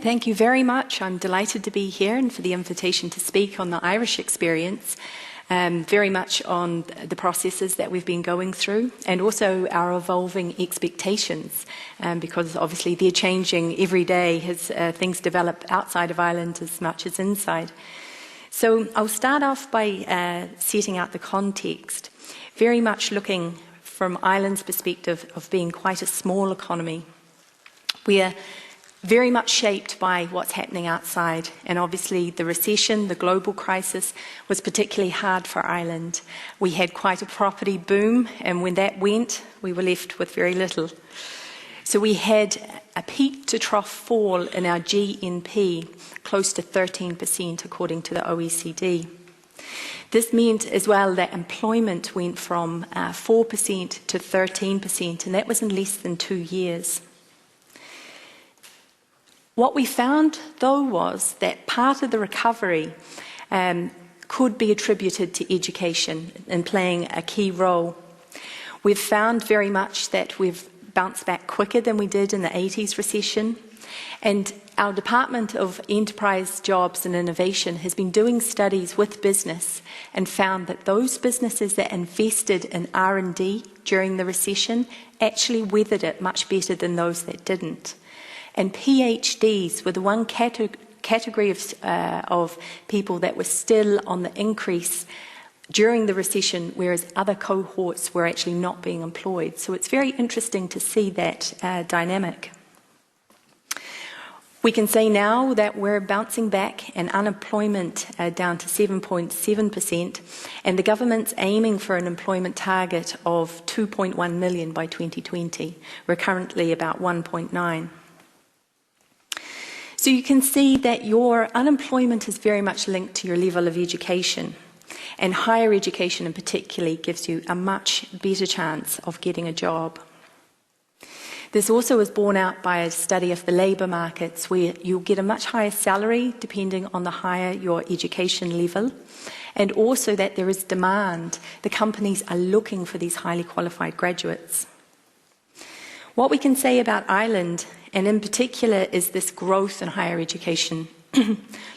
Thank you very much. I'm delighted to be here and for the invitation to speak on the Irish experience, very much on the processes that we've been going through and also our evolving expectations, because obviously they're changing every day as things develop outside of Ireland as much as inside. So I'll start off by setting out the context, very much looking from Ireland's perspective of being quite a small economy. We're very much shaped by what's happening outside, and obviously the recession, the global crisis, was particularly hard for Ireland. We had quite a property boom, and when that went, we were left with very little. So we had a peak to trough fall in our GNP, close to 13% according to the OECD. This meant as well that employment went from 4% to 13%, and that was in less than 2 years. What we found, though, was that part of the recovery could be attributed to education and playing a key role. We've found very much that we've bounced back quicker than we did in the 80s recession, and our Department of Enterprise, Jobs and Innovation has been doing studies with business and found that those businesses that invested in R&D during the recession actually weathered it much better than those that didn't. And PhDs were the one category of people that were still on the increase during the recession, whereas other cohorts were actually not being employed. So it's very interesting to see that dynamic. We can say now that we're bouncing back and unemployment down to 7.7%, and the government's aiming for an employment target of 2.1 million by 2020. We're currently about 1.9. So you can see that your unemployment is very much linked to your level of education, and higher education in particular gives you a much better chance of getting a job. This also is borne out by a study of the labour markets, where you'll get a much higher salary depending on the higher your education level, and also that there is demand. The companies are looking for these highly qualified graduates. What we can say about Ireland, and in particular, is this growth in higher education.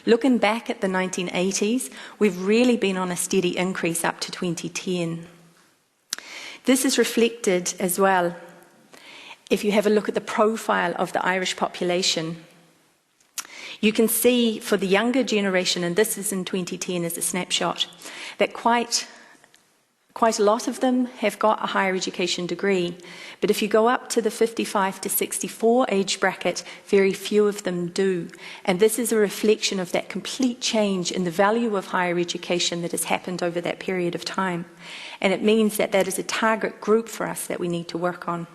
Looking back at the 1980s, we've really been on a steady increase up to 2010. This is reflected as well if you have a look at the profile of the Irish population. You can see for the younger generation, and this is in 2010 as a snapshot, that quite a lot of them have got a higher education degree. But if you go up to the 55 to 64 age bracket, very few of them do. And this is a reflection of that complete change in the value of higher education that has happened over that period of time. And it means that that is a target group for us that we need to work on.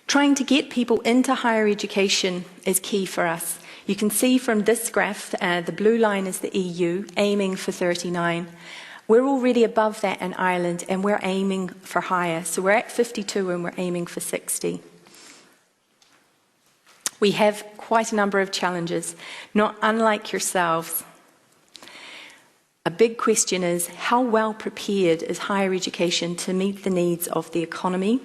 Trying to get people into higher education is key for us. You can see from this graph, the blue line is the EU, aiming for 39. We're already above that in Ireland, and we're aiming for higher. So we're at 52 and we're aiming for 60. We have quite a number of challenges, not unlike yourselves. A big question is, how well prepared is higher education to meet the needs of the economy?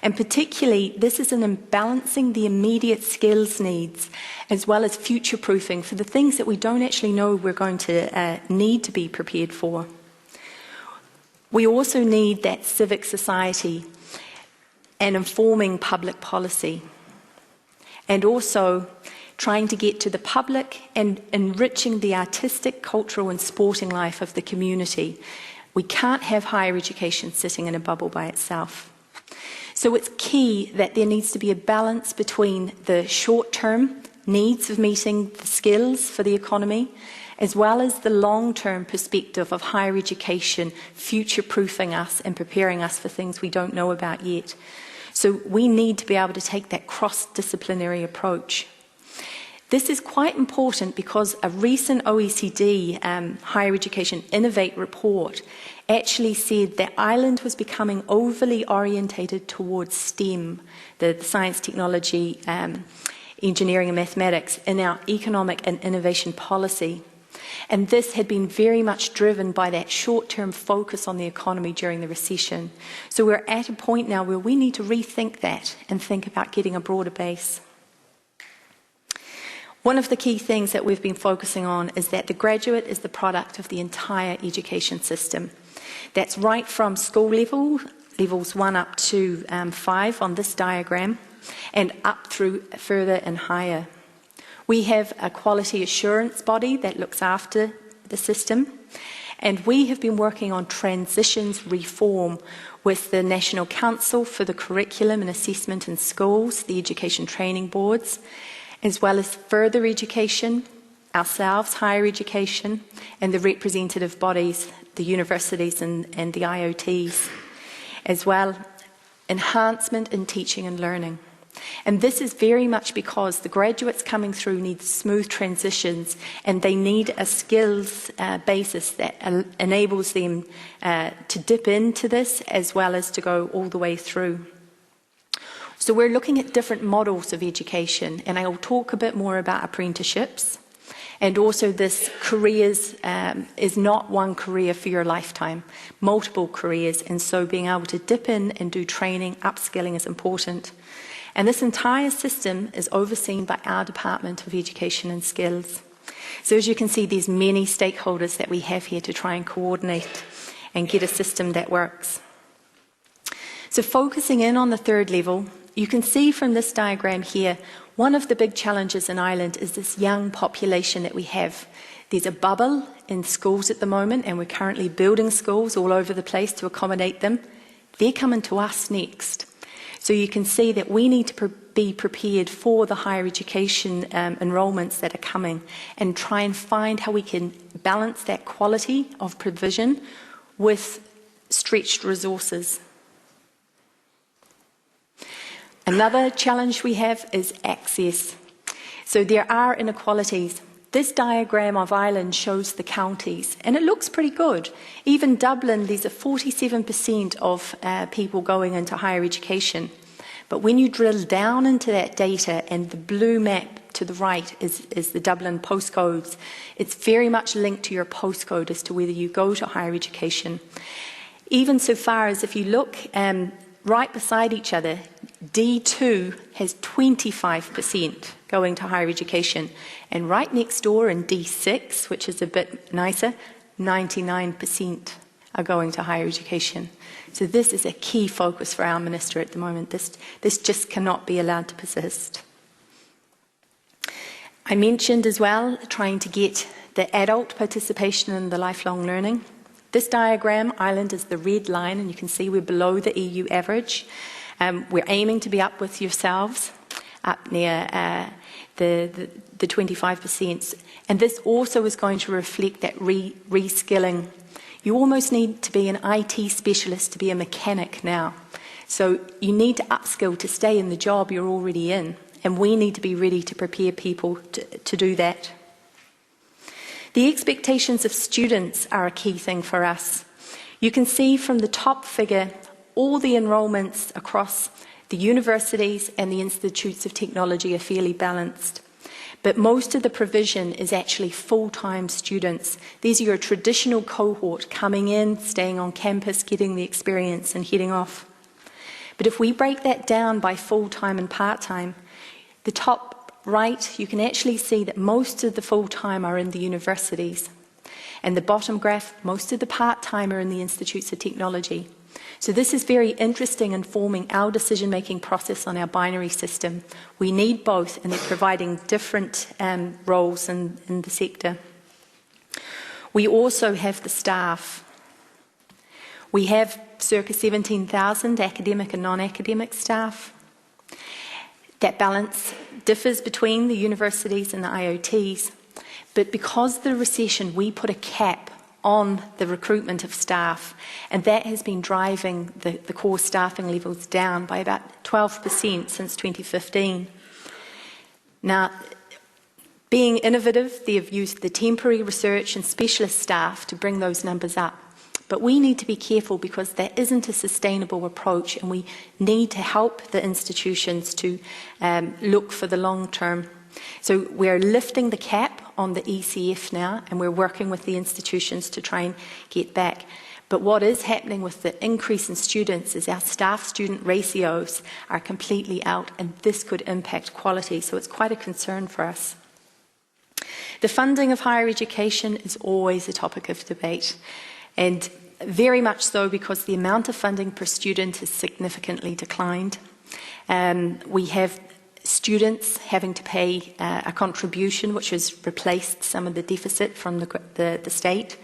And particularly, this is in balancing the immediate skills needs as well as future-proofing for the things that we don't actually know we're going to need to be prepared for. We also need that civic society and informing public policy, and also trying to get to the public and enriching the artistic, cultural and sporting life of the community. We can't have higher education sitting in a bubble by itself. So it's key that there needs to be a balance between the short-term needs of meeting the skills for the economy, as well as the long-term perspective of higher education future-proofing us and preparing us for things we don't know about yet. So we need to be able to take that cross-disciplinary approach. This is quite important because a recent OECD Higher Education Innovate report actually said that Ireland was becoming overly orientated towards STEM, the science, technology, engineering and mathematics, in our economic and innovation policy. And this had been very much driven by that short-term focus on the economy during the recession. So we're at a point now where we need to rethink that and think about getting a broader base. One of the key things that we've been focusing on is that the graduate is the product of the entire education system. That's right from school level, levels 1 up to 5 on this diagram, and up through further and higher. We have a quality assurance body that looks after the system, and we have been working on transitions reform with the National Council for the Curriculum and Assessment in Schools, the Education Training Boards, as well as further education, ourselves, higher education, and the representative bodies, the universities and the IoTs, as well enhancement in teaching and learning. And this is very much because the graduates coming through need smooth transitions, and they need a skills basis that enables them to dip into this as well as to go all the way through. So we're looking at different models of education, and I will talk a bit more about apprenticeships. And also this careers is not one career for your lifetime, multiple careers, and so being able to dip in and do training, upskilling is important. And this entire system is overseen by our Department of Education and Skills. So as you can see, there's many stakeholders that we have here to try and coordinate and get a system that works. So focusing in on the third level, you can see from this diagram here, one of the big challenges in Ireland is this young population that we have. There's a bubble in schools at the moment, and we're currently building schools all over the place to accommodate them. They're coming to us next. So you can see that we need to be prepared for the higher education enrolments that are coming, and try and find how we can balance that quality of provision with stretched resources. Another challenge we have is access. So there are inequalities. This diagram of Ireland shows the counties, and it looks pretty good. Even Dublin, there's a 47% of people going into higher education. But when you drill down into that data, and the blue map to the right is the Dublin postcodes, it's very much linked to your postcode as to whether you go to higher education. Even so far as if you look right beside each other, D2 has 25% going to higher education, and right next door in D6, which is a bit nicer, 99% are going to higher education. So this is a key focus for our minister at the moment. This just cannot be allowed to persist. I mentioned as well trying to get the adult participation in the lifelong learning. This diagram, Ireland is the red line, and you can see we're below the EU average. We're aiming to be up with yourselves, up near the 25%. And this also is going to reflect that reskilling. You almost need to be an IT specialist to be a mechanic now. So you need to upskill to stay in the job you're already in. And we need to be ready to prepare people to do that. The expectations of students are a key thing for us. You can see from the top figure all the enrolments across the universities and the institutes of technology are fairly balanced. But most of the provision is actually full-time students. These are your traditional cohort coming in, staying on campus, getting the experience and heading off. But if we break that down by full-time and part-time, the top right, you can actually see that most of the full-time are in the universities. And the bottom graph, most of the part-time are in the institutes of technology. So this is very interesting in forming our decision-making process on our binary system. We need both, and they're providing different roles in the sector. We also have the staff. We have circa 17,000 academic and non-academic staff. That balance differs between the universities and the IoTs, but because of the recession, we put a cap on the recruitment of staff, and that has been driving the core staffing levels down by about 12% since 2015. Now, being innovative, they have used the temporary research and specialist staff to bring those numbers up. But we need to be careful because that isn't a sustainable approach, and we need to help the institutions to look for the long term. So we're lifting the cap on the ECF now, and we're working with the institutions to try and get back. But what is happening with the increase in students is our staff-student ratios are completely out, and this could impact quality. So it's quite a concern for us. The funding of higher education is always a topic of debate, and very much so because the amount of funding per student has significantly declined. We have students having to pay a contribution which has replaced some of the deficit from the state.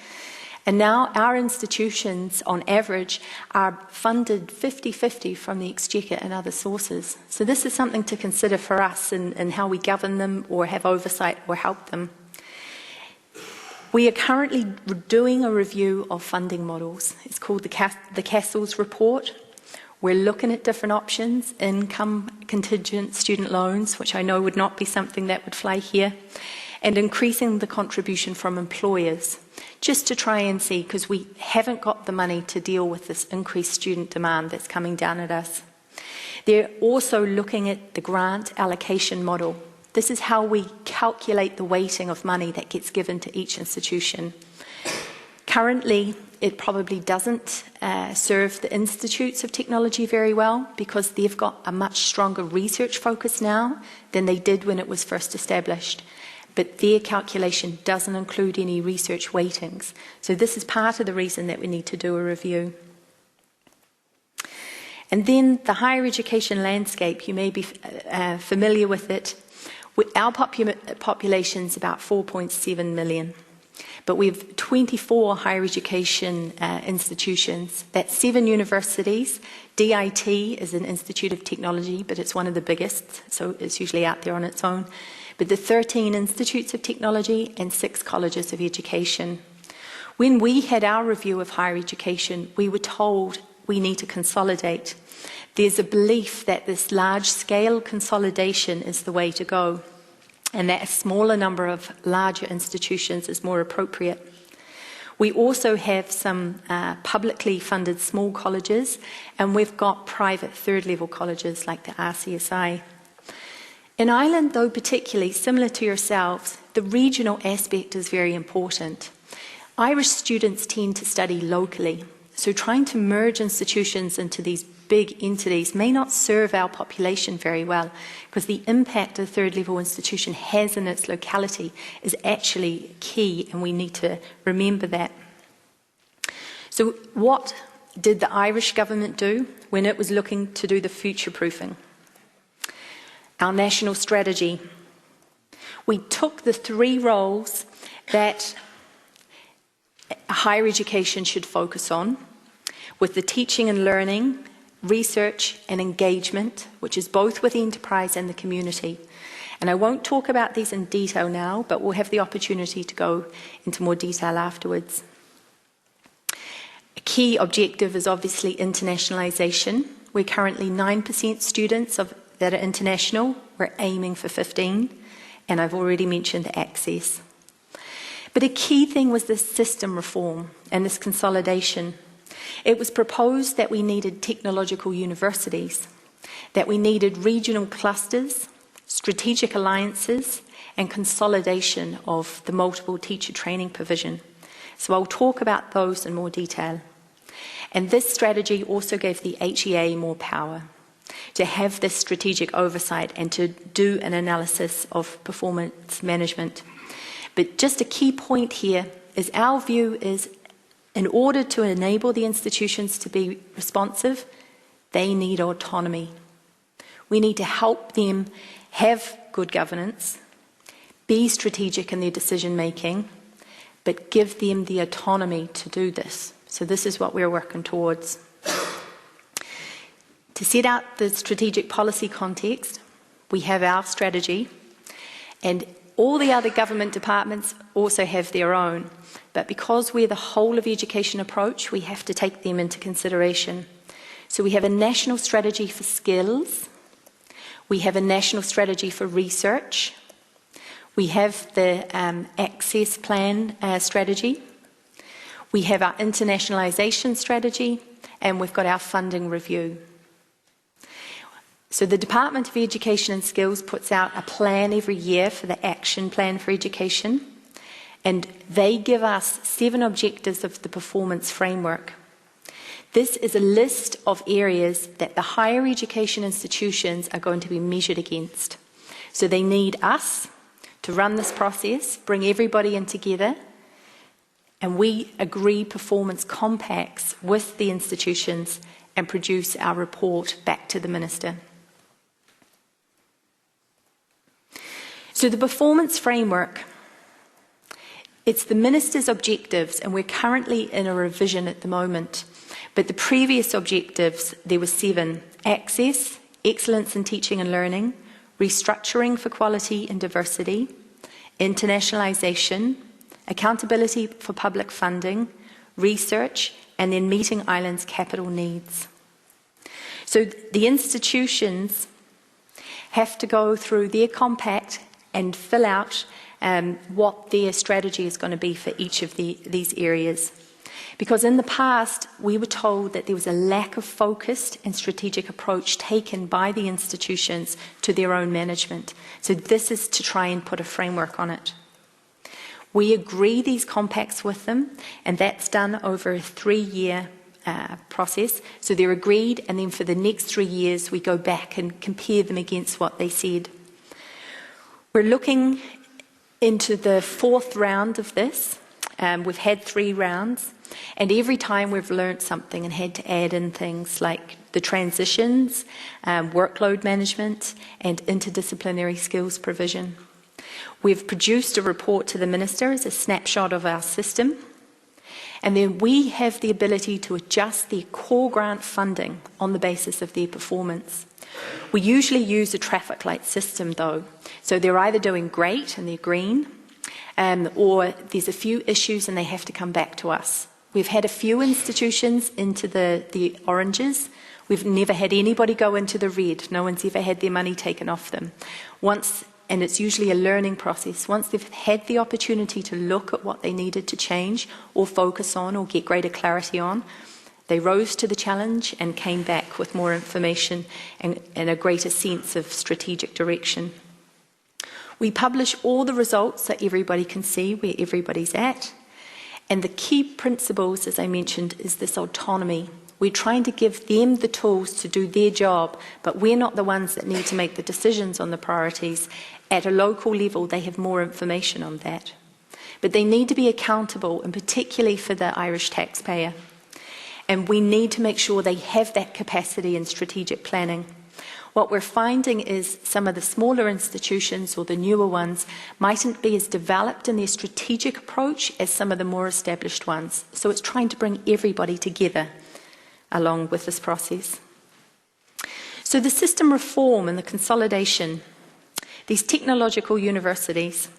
And now our institutions, on average, are funded 50-50 from the Exchequer and other sources. So this is something to consider for us in how we govern them or have oversight or help them. We are currently doing a review of funding models. It's called the Castles Report. We're looking at different options, income contingent student loans, which I know would not be something that would fly here, and increasing the contribution from employers, just to try and see, because we haven't got the money to deal with this increased student demand that's coming down at us. They're also looking at the grant allocation model. This is how we calculate the weighting of money that gets given to each institution. Currently, it probably doesn't serve the institutes of technology very well because they've got a much stronger research focus now than they did when it was first established. But their calculation doesn't include any research weightings. So this is part of the reason that we need to do a review. And then the higher education landscape, you may be familiar with it. Our population is about 4.7 million. But we have 24 higher education institutions. That's 7 universities. DIT is an institute of technology, but it's one of the biggest, so it's usually out there on its own. But the 13 institutes of technology and 6 colleges of education. When we had our review of higher education, we were told we need to consolidate. There's a belief that this large-scale consolidation is the way to go, and that a smaller number of larger institutions is more appropriate. We also have some publicly funded small colleges, and we've got private third-level colleges like the RCSI. In Ireland, though, particularly, similar to yourselves, the regional aspect is very important. Irish students tend to study locally, so trying to merge institutions into these big entities may not serve our population very well, because the impact a third-level institution has in its locality is actually key, and we need to remember that. So what did the Irish government do when it was looking to do the future-proofing? Our national strategy. We took the 3 roles that higher education should focus on, with the teaching and learning, research and engagement, which is both with the enterprise and the community. And I won't talk about these in detail now, but we'll have the opportunity to go into more detail afterwards. A key objective is obviously internationalisation. We're currently 9% students that are international. We're aiming for 15, and I've already mentioned the access. But a key thing was this system reform and this consolidation. It was proposed that we needed technological universities, that we needed regional clusters, strategic alliances, and consolidation of the multiple teacher training provision. So I'll talk about those in more detail. And this strategy also gave the HEA more power to have this strategic oversight and to do an analysis of performance management. But just a key point here is our view is, in order to enable the institutions to be responsive, they need autonomy. We need to help them have good governance, be strategic in their decision making, but give them the autonomy to do this. So this is what we're working towards. To set out the strategic policy context, we have our strategy, and all the other government departments also have their own. But because we're the whole of education approach, we have to take them into consideration. So we have a national strategy for skills. We have a national strategy for research. We have the access plan strategy. We have our internationalisation strategy, and we've got our funding review. So the Department of Education and Skills puts out a plan every year for the Action Plan for Education, and they give us 7 objectives of the performance framework. This is a list of areas that the higher education institutions are going to be measured against. So they need us to run this process, bring everybody in together, and we agree performance compacts with the institutions and produce our report back to the Minister. So the performance framework, it's the Minister's objectives, and we're currently in a revision at the moment. But the previous objectives, there were 7: access, excellence in teaching and learning, restructuring for quality and diversity, internationalisation, accountability for public funding, research, and then meeting Ireland's capital needs. So the institutions have to go through their compact and fill out what their strategy is going to be for each of these areas. Because in the past, we were told that there was a lack of focused and strategic approach taken by the institutions to their own management. So this is to try and put a framework on it. We agree these compacts with them, and that's done over a 3-year process. So they're agreed, and then for the next 3 years, we go back and compare them against what they said. We're looking into the 4th round of this. We've had 3 rounds, and every time we've learnt something and had to add in things like the transitions, workload management, and interdisciplinary skills provision. We've produced a report to the Minister as a snapshot of our system, and then we have the ability to adjust their core grant funding on the basis of their performance. We usually use a traffic light system though, so they're either doing great and they're green, or there's a few issues and they have to come back to us. We've had a few institutions into the oranges. We've never had anybody go into the red. No one's ever had their money taken off them. And it's usually a learning process. Once they've had the opportunity to look at what they needed to change or focus on or get greater clarity on, they rose to the challenge and came back with more information and a greater sense of strategic direction. We publish all the results so everybody can see where everybody's at. And the key principles, as I mentioned, is this autonomy. We're trying to give them the tools to do their job, but we're not the ones that need to make the decisions on the priorities. At a local level, they have more information on that. But they need to be accountable, and particularly for the Irish taxpayer. And we need to make sure they have that capacity in strategic planning. What we're finding is some of the smaller institutions or the newer ones mightn't be as developed in their strategic approach as some of the more established ones. So it's trying to bring everybody together along with this process. So the system reform and the consolidation, these technological universities,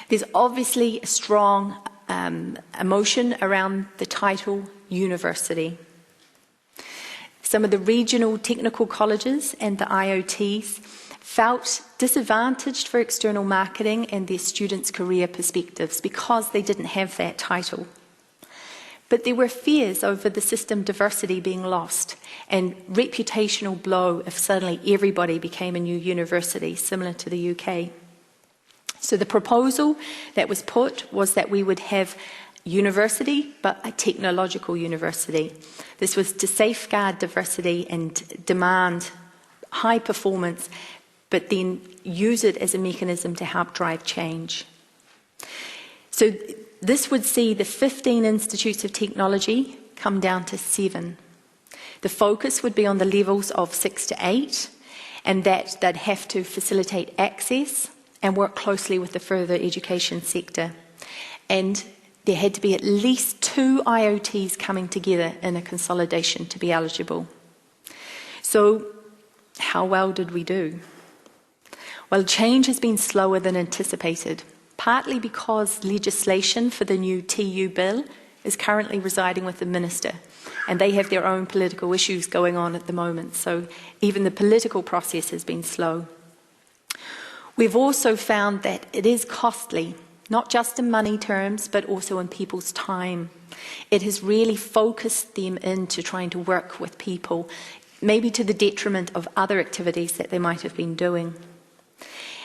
there's obviously a strong emotion around the title university. Some of the regional technical colleges and the IOTs felt disadvantaged for external marketing and their students' career perspectives because they didn't have that title. But there were fears over the system diversity being lost and reputational blow if suddenly everybody became a new university, similar to the UK. So the proposal that was put was that we would have university, but a technological university. This was to safeguard diversity and demand high performance, but then use it as a mechanism to help drive change. So this would see the 15 institutes of technology come down to 7. The focus would be on the levels of 6 to 8, and that they'd have to facilitate access and work closely with the further education sector. And there had to be at least 2 IOTs coming together in a consolidation to be eligible. So how well did we do? Well, change has been slower than anticipated, partly because legislation for the new TU bill is currently residing with the Minister, and they have their own political issues going on at the moment, so even the political process has been slow. We've also found that it is costly, not just in money terms, but also in people's time. It has really focused them into trying to work with people, maybe to the detriment of other activities that they might have been doing.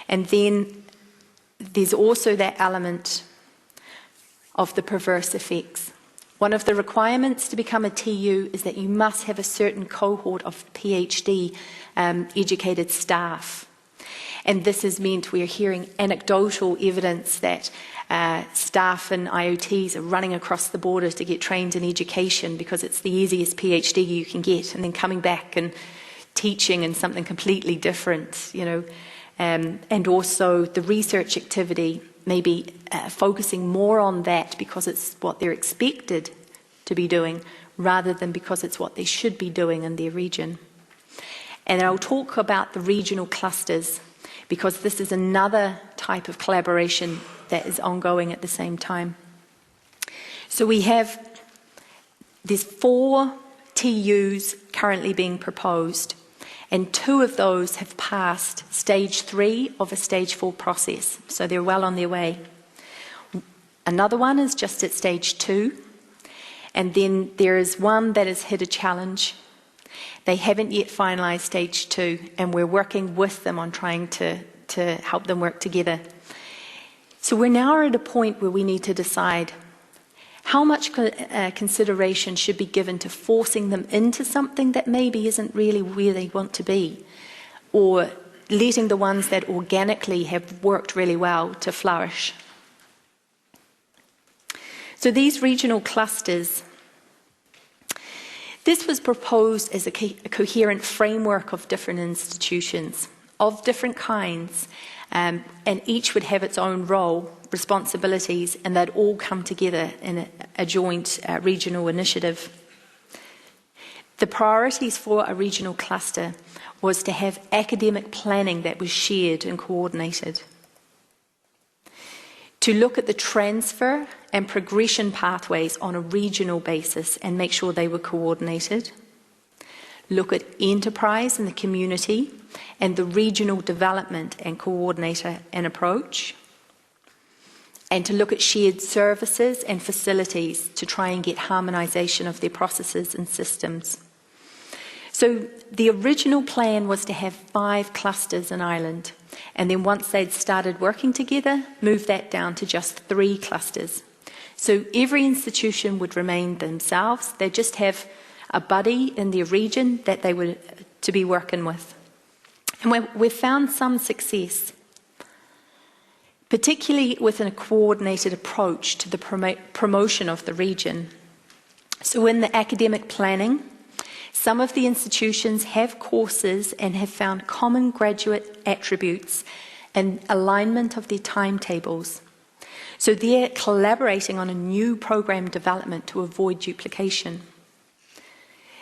And then there's also that element of the perverse effects. One of the requirements to become a TU is that you must have a certain cohort of PhD educated staff. And this has meant we're hearing anecdotal evidence that staff in IoTs are running across the border to get trained in education because it's the easiest PhD you can get, and then coming back and teaching in something completely different, you know. And also the research activity, maybe focusing more on that because it's what they're expected to be doing rather than because it's what they should be doing in their region. And I'll talk about the regional clusters because this is another type of collaboration that is ongoing at the same time. So there's 4 TUs currently being proposed, and 2 of those have passed stage 3 of a stage 4 process, so they're well on their way. Another one is just at stage 2, and then there is one that has hit a challenge. They haven't yet finalised stage 2, and we're working with them on trying to help them work together. So we're now at a point where we need to decide how much consideration should be given to forcing them into something that maybe isn't really where they want to be, or letting the ones that organically have worked really well to flourish. So these regional clusters, this was proposed as a coherent framework of different institutions of different kinds, and each would have its own role, responsibilities, and they'd all come together in a joint regional initiative. The priorities for a regional cluster was to have academic planning that was shared and coordinated, to look at the transfer and progression pathways on a regional basis and make sure they were coordinated, look at enterprise and the community and the regional development and coordinator and approach, and to look at shared services and facilities to try and get harmonisation of their processes and systems. So the original plan was to have 5 clusters in Ireland, and then once they'd started working together, move that down to just 3 clusters. So every institution would remain themselves. They'd just have a buddy in their region that they were to be working with. And we've found some success, particularly with a coordinated approach to the promotion of the region. So in the academic planning, some of the institutions have courses and have found common graduate attributes and alignment of their timetables. So they're collaborating on a new program development to avoid duplication.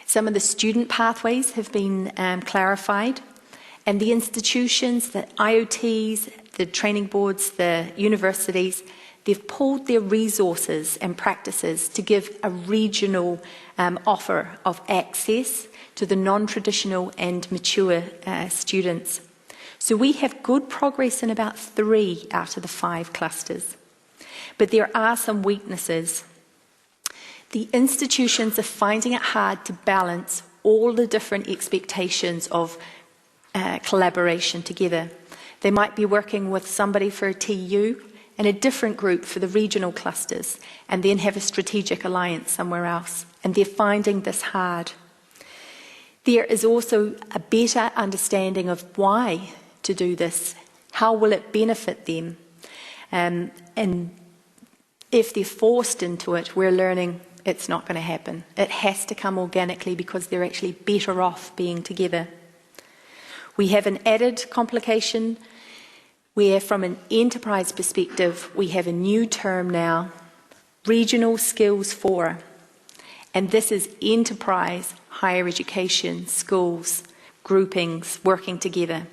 Some of the student pathways have been clarified, and the institutions, the IoTs, the training boards, the universities, they've pooled their resources and practices to give a regional offer of access to the non-traditional and mature students. So we have good progress in about 3 out of the 5 clusters. But there are some weaknesses. The institutions are finding it hard to balance all the different expectations of collaboration together. They might be working with somebody for a TU and a different group for the regional clusters, and then have a strategic alliance somewhere else, and they're finding this hard. There is also a better understanding of why to do this. How will it benefit them? And if they're forced into it, we're learning it's not going to happen. It has to come organically because they're actually better off being together. We have an added complication where, from an enterprise perspective, we have a new term now, Regional Skills Fora. And this is enterprise, higher education, schools, groupings working together.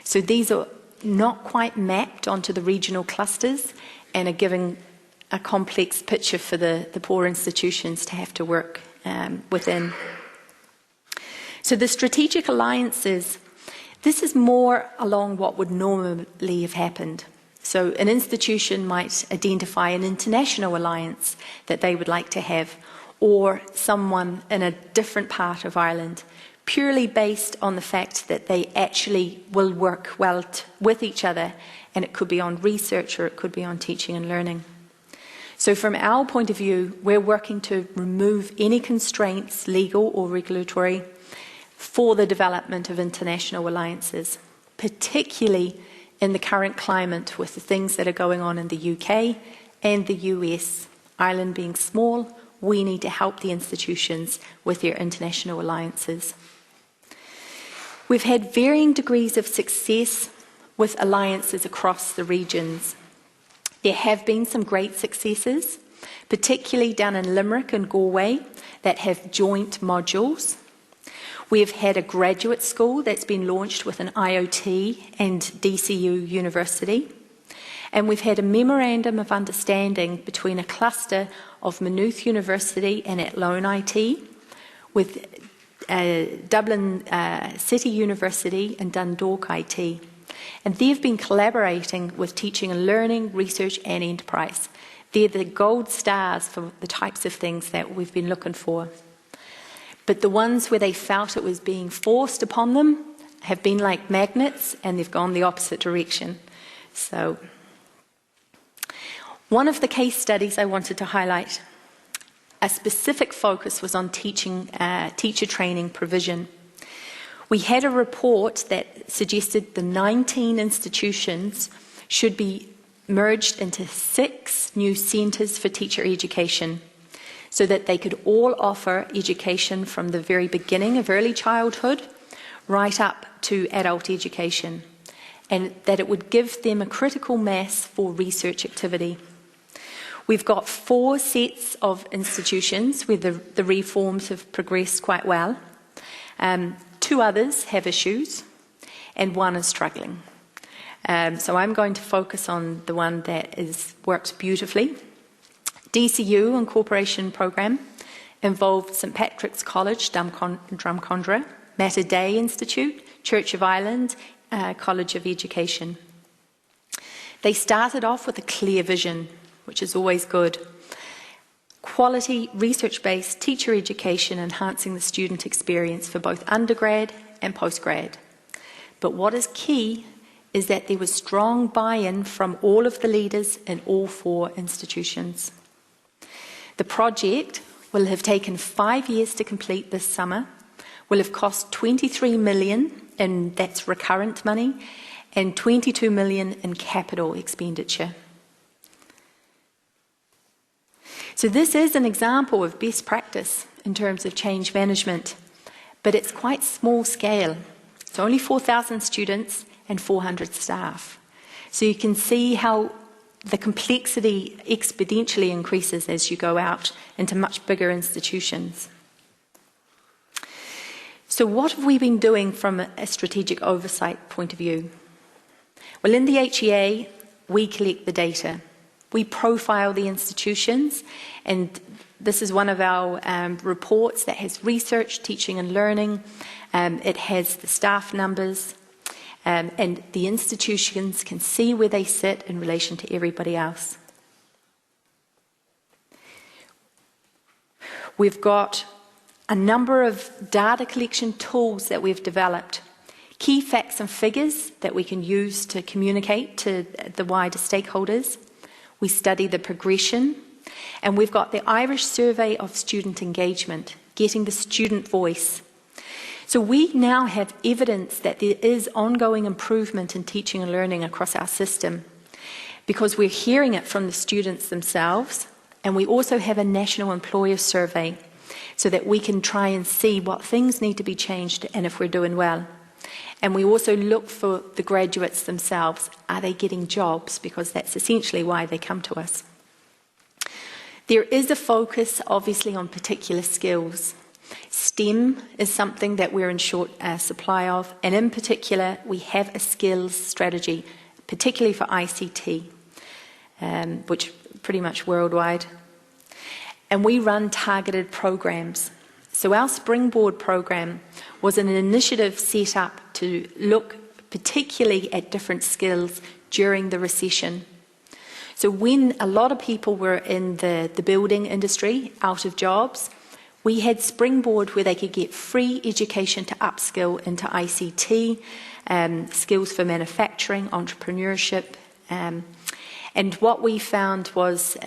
So these are not quite mapped onto the regional clusters and are giving a complex picture for the poor institutions to have to work within. So the strategic alliances, this is more along what would normally have happened. So an institution might identify an international alliance that they would like to have, or someone in a different part of Ireland, purely based on the fact that they actually will work well with each other, and it could be on research or it could be on teaching and learning. So from our point of view, we're working to remove any constraints, legal or regulatory, for the development of international alliances. particularly in the current climate with the things that are going on in the UK and the US. Ireland being small, we need to help the institutions with their international alliances. We've had varying degrees of success with alliances across the regions. There have been some great successes, particularly down in Limerick and Galway, that have joint modules. We have had a graduate school that's been launched with an IoT and DCU University. And we've had a memorandum of understanding between a cluster of Maynooth University and Athlone IT, with Dublin City University and Dundalk IT. And they've been collaborating with teaching and learning, research and enterprise. They're the gold stars for the types of things that we've been looking for. But the ones where they felt it was being forced upon them have been like magnets, and they've gone the opposite direction. So, one of the case studies I wanted to highlight, a specific focus was on teacher training provision. We had a report that suggested the 19 institutions should be merged into 6 new centres for teacher education, so that they could all offer education from the very beginning of early childhood right up to adult education, and that it would give them a critical mass for research activity. We've got 4 sets of institutions where the reforms have progressed quite well. 2 others have issues, and 1 is struggling. So I'm going to focus on the one that works beautifully. DCU Incorporation Programme involved St Patrick's College, Drumcondra, Mater Dei Institute, Church of Ireland, College of Education. They started off with a clear vision, which is always good. Quality, research-based teacher education enhancing the student experience for both undergrad and postgrad. But what is key is that there was strong buy-in from all of the leaders in all 4 institutions. The project will have taken 5 years to complete this summer, will have cost 23 million, and that's recurrent money, and 22 million in capital expenditure. So this is an example of best practice in terms of change management, but it's quite small scale. It's only 4,000 students and 400 staff. So you can see how the complexity exponentially increases as you go out into much bigger institutions. So what have we been doing from a strategic oversight point of view? Well, in the HEA, we collect the data. We profile the institutions, and this is one of our reports that has research, teaching and learning. It has the staff numbers, and the institutions can see where they sit in relation to everybody else. We've got a number of data collection tools that we've developed. Key facts and figures that we can use to communicate to the wider stakeholders. We study the progression, and we've got the Irish Survey of Student Engagement, getting the student voice. So we now have evidence that there is ongoing improvement in teaching and learning across our system, because we're hearing it from the students themselves, and we also have a national employer survey so that we can try and see what things need to be changed and if we're doing well. And we also look for the graduates themselves. Are they getting jobs? Because that's essentially why they come to us. There is a focus, obviously, on particular skills. STEM is something that we're in short supply of, and in particular, we have a skills strategy, particularly for ICT, which pretty much worldwide. And we run targeted programs. So our Springboard program was an initiative set up to look particularly at different skills during the recession. So when a lot of people were in the building industry, out of jobs, we had Springboard where they could get free education to upskill into ICT, skills for manufacturing, entrepreneurship. And what we found was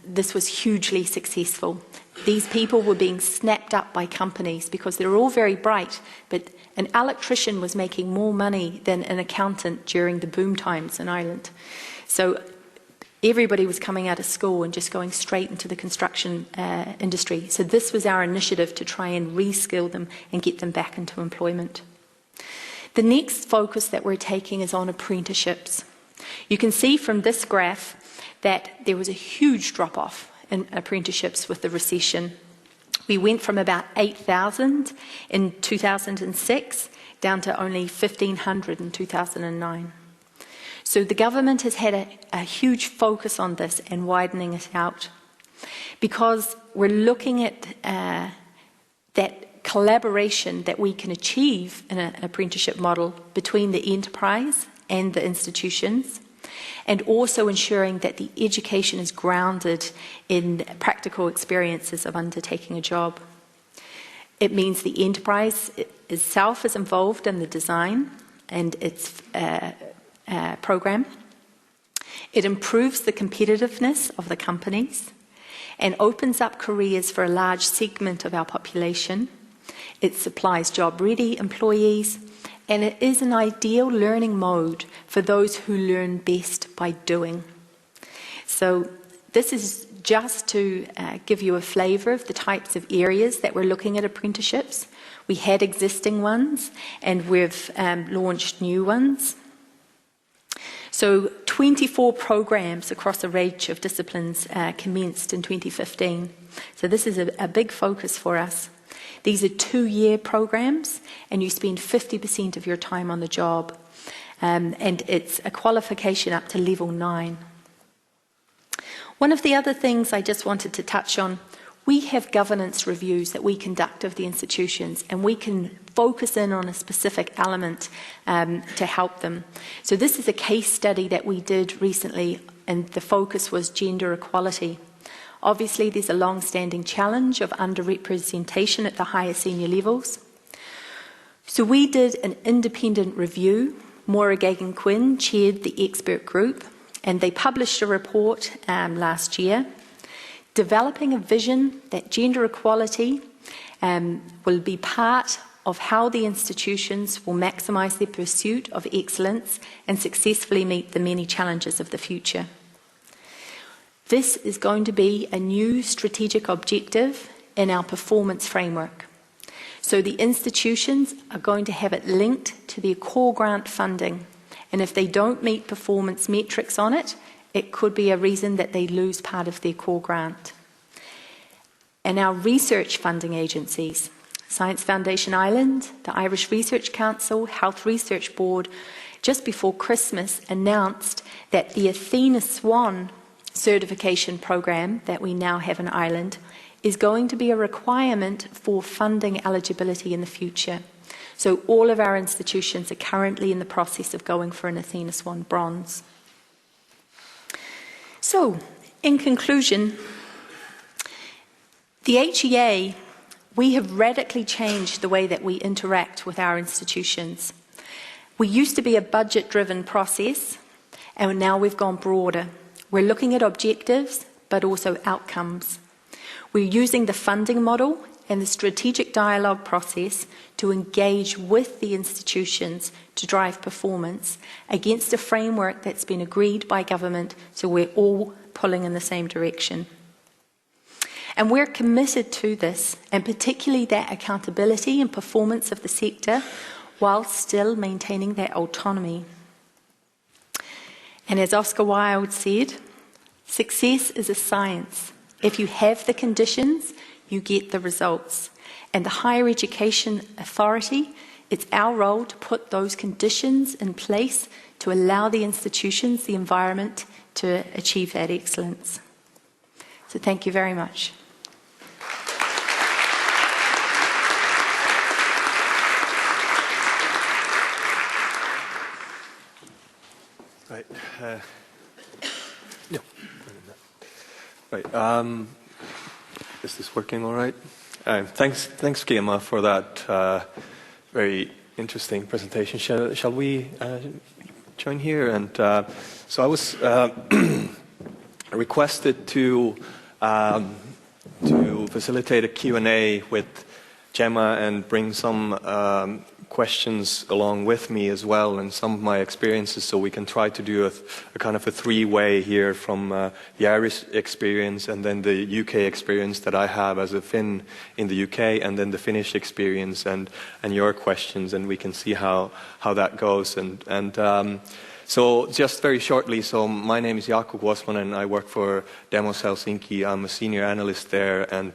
this was hugely successful. these people were being snapped up by companies because they're all very bright, but an electrician was making more money than an accountant during the boom times in Ireland. So everybody was coming out of school and just going straight into the construction industry. So this was our initiative to try and reskill them and get them back into employment. The next focus that we're taking is on apprenticeships. You can see from this graph that there was a huge drop-off in apprenticeships with the recession. We went from about 8,000 in 2006 down to only 1,500 in 2009. So the government has had a huge focus on this and widening it out, because we're looking at that collaboration that we can achieve in an apprenticeship model between the enterprise and the institutions, and also ensuring that the education is grounded in practical experiences of undertaking a job. It means the enterprise itself is involved in the design and its program. It improves the competitiveness of the companies and opens up careers for a large segment of our population. It supplies job-ready employees, and it is an ideal learning mode for those who learn best by doing. So this is just to give you a flavour of the types of areas that we're looking at apprenticeships. We had existing ones, and we've launched new ones. So 24 programs across a range of disciplines commenced in 2015. So this is a big focus for us. These are 2-year programs, and you spend 50% of your time on the job. And it's a qualification up to level 9. One of the other things I just wanted to touch on, we have governance reviews that we conduct of the institutions, and we can focus in on a specific element to help them. So this is a case study that we did recently, and the focus was gender equality. Obviously, there's a long-standing challenge of underrepresentation at the higher senior levels. So we did an independent review. Maura Gagan-Quinn chaired the expert group, and they published a report last year, developing a vision that gender equality will be part of how the institutions will maximise their pursuit of excellence and successfully meet the many challenges of the future. This is going to be a new strategic objective in our performance framework. So the institutions are going to have it linked to their core grant funding. And if they don't meet performance metrics on it, it could be a reason that they lose part of their core grant. And our research funding agencies, Science Foundation Ireland, the Irish Research Council, Health Research Board, just before Christmas announced that the Athena Swan certification program that we now have in Ireland is going to be a requirement for funding eligibility in the future. So all of our institutions are currently in the process of going for an Athena Swan bronze. So, in conclusion, the HEA, we have radically changed the way that we interact with our institutions. We used to be a budget-driven process, and now we've gone broader. We're looking at objectives, but also outcomes. We're using the funding model and the strategic dialogue process to engage with the institutions to drive performance against a framework that's been agreed by government, so we're all pulling in the same direction. And we're committed to this, and particularly that accountability and performance of the sector, while still maintaining that autonomy. And as Oscar Wilde said, success is a science. If you have the conditions, you get the results. And the Higher Education Authority, it's our role to put those conditions in place to allow the institutions, the environment, to achieve that excellence. So thank you very much. Right. No. Right. Is this working all right? Thanks, Gemma, for that very interesting presentation. Shall we join here? And so I was requested to to facilitate a Q&A with Gemma and bring some questions along with me as well, and some of my experiences, so we can try to do a kind of a three-way here from the Irish experience, and then the UK experience that I have as a Finn in the UK, and then the Finnish experience and your questions, and we can see how that goes. So just very shortly, so my name is Jaakko Kuosmanen and I work for Demos Helsinki. I'm a senior analyst there, and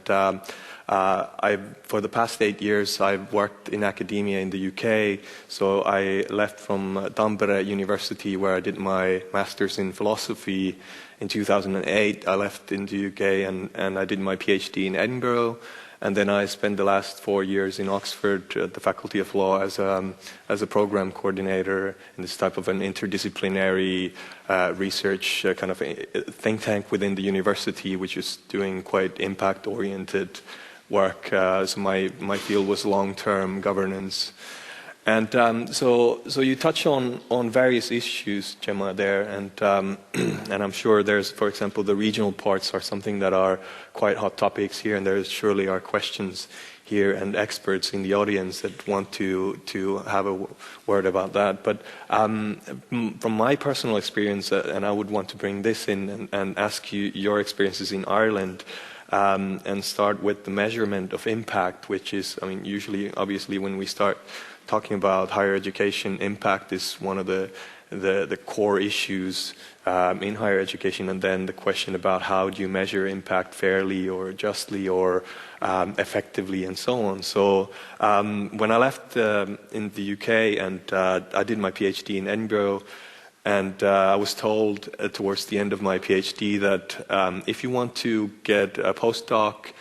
for the past 8 years I've worked in academia in the UK. So I left from Tampere University, where I did my master's in philosophy in 2008. I left in the UK and I did my PhD in Edinburgh. And then I spent the last 4 years in Oxford at the Faculty of Law as a program coordinator in this type of an interdisciplinary research kind of think tank within the university, which is doing quite impact-oriented work. So my field was long-term governance. And so you touch on various issues, Gemma, there, and I'm sure there's, for example, the regional parts are something that are quite hot topics here, and there surely are questions here and experts in the audience that want to have a word about that. But from my personal experience, and I would want to bring this in and ask you your experiences in Ireland. And start with the measurement of impact, which is, I mean, usually, obviously, when we start talking about higher education, impact is one of the core issues in higher education, and then the question about how do you measure impact fairly or justly or effectively and so on. So when I left in the UK and I did my PhD in Edinburgh, and I was told towards the end of my PhD that if you want to get a postdoc,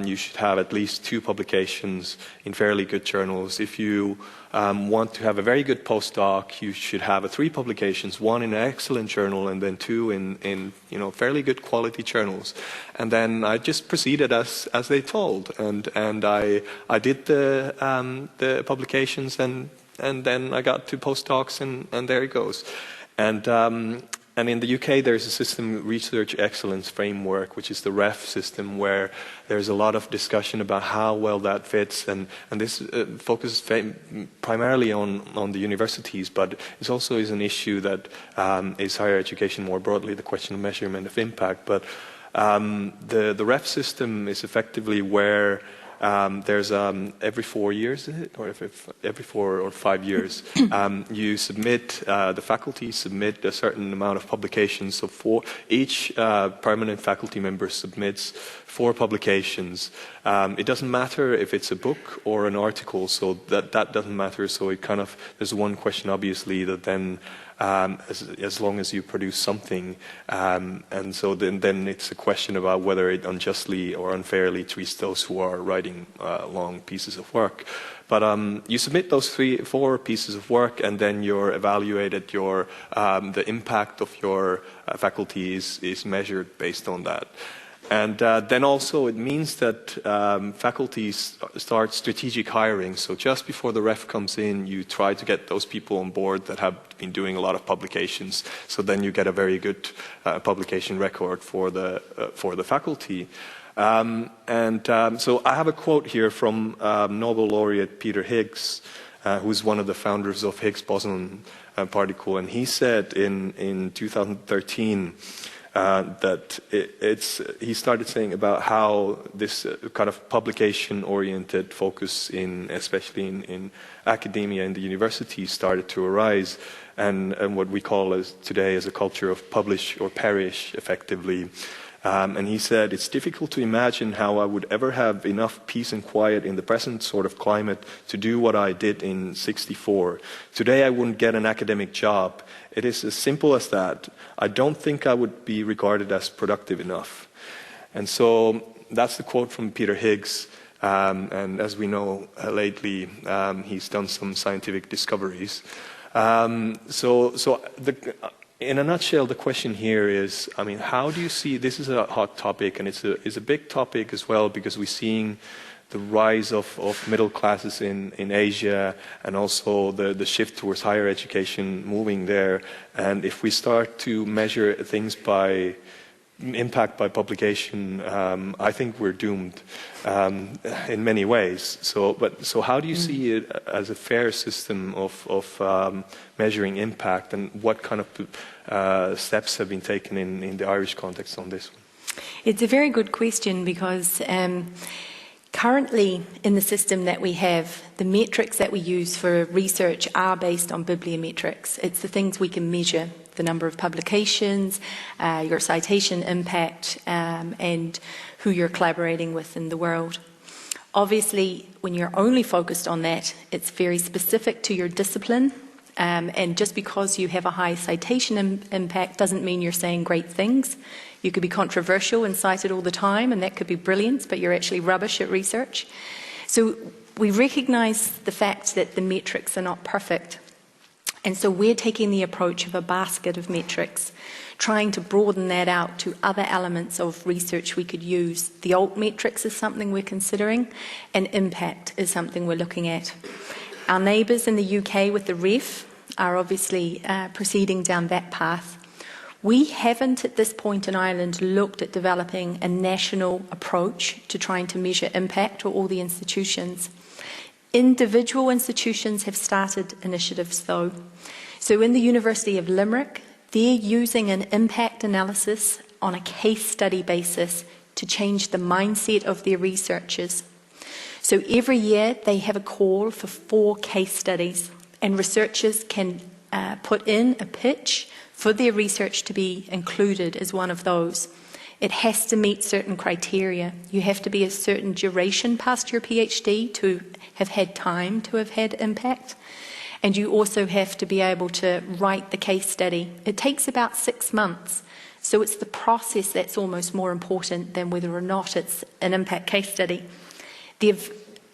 you should have at least 2 publications in fairly good journals. If you want to have a very good postdoc, you should have 3 publications, 1 in an excellent journal and then 2 in fairly good quality journals. And then I just proceeded as they told, and I did the publications, and then I got 2 postdocs, and there it goes. And in the UK, there's a system, Research Excellence Framework, which is the REF system, where there's a lot of discussion about how well that fits. And this focuses primarily on the universities, but it also is an issue that is higher education more broadly, the question of measurement of impact. But the REF system is effectively where there's every 4 years, is it? Or every 4 or 5 years, you submit, the faculty submit a certain amount of publications. So for each permanent faculty member submits 4 publications. It doesn't matter if it's a book or an article, so that doesn't matter. So it kind of, there's one question obviously that then as long as you produce something, and so then it's a question about whether it unjustly or unfairly treats those who are writing long pieces of work. But you submit those 4 pieces of work, and then you're evaluated. The impact of your faculty is measured based on that. And then also it means that faculties start strategic hiring. So just before the ref comes in, you try to get those people on board that have been doing a lot of publications. So then you get a very good publication record for the faculty. So I have a quote here from Nobel laureate Peter Higgs, who's one of the founders of Higgs boson particle, and he said in 2013. That he started saying about how this kind of publication-oriented focus especially in academia and the universities started to arise, and what we call today as a culture of publish or perish, effectively. And he said, it's difficult to imagine how I would ever have enough peace and quiet in the present sort of climate to do what I did in '64. Today I wouldn't get an academic job. It is as simple as that. I don't think I would be regarded as productive enough. And so that's the quote from Peter Higgs. And as we know lately, he's done some scientific discoveries. In a nutshell, the question here is, I mean, how do you see, this is a hot topic, and it's a big topic as well, because we're seeing the rise of middle classes in Asia, and also the shift towards higher education moving there. And if we start to measure things by impact by publication, I think we're doomed in many ways. So how do you see it as a fair system of measuring impact, and what kind of steps have been taken in the Irish context on this one? It's a very good question, because currently in the system that we have, the metrics that we use for research are based on bibliometrics. It's the things we can measure: the number of publications, your citation impact, and who you're collaborating with in the world. Obviously, when you're only focused on that, it's very specific to your discipline, and just because you have a high citation impact doesn't mean you're saying great things. You could be controversial and cited all the time, and that could be brilliant, but you're actually rubbish at research. So we recognise the fact that the metrics are not perfect. And so we're taking the approach of a basket of metrics, trying to broaden that out to other elements of research we could use. The alt metrics is something we're considering, and impact is something we're looking at. Our neighbours in the UK with the REF are obviously proceeding down that path. We haven't at this point in Ireland looked at developing a national approach to trying to measure impact for all the institutions. Individual institutions have started initiatives though. So in the University of Limerick, they're using an impact analysis on a case study basis to change the mindset of their researchers. So every year they have a call for 4 case studies, and researchers can put in a pitch for their research to be included as one of those. It has to meet certain criteria. You have to be a certain duration past your PhD to have had time to have had impact. And you also have to be able to write the case study. It takes about 6 months. So it's the process that's almost more important than whether or not it's an impact case study. They're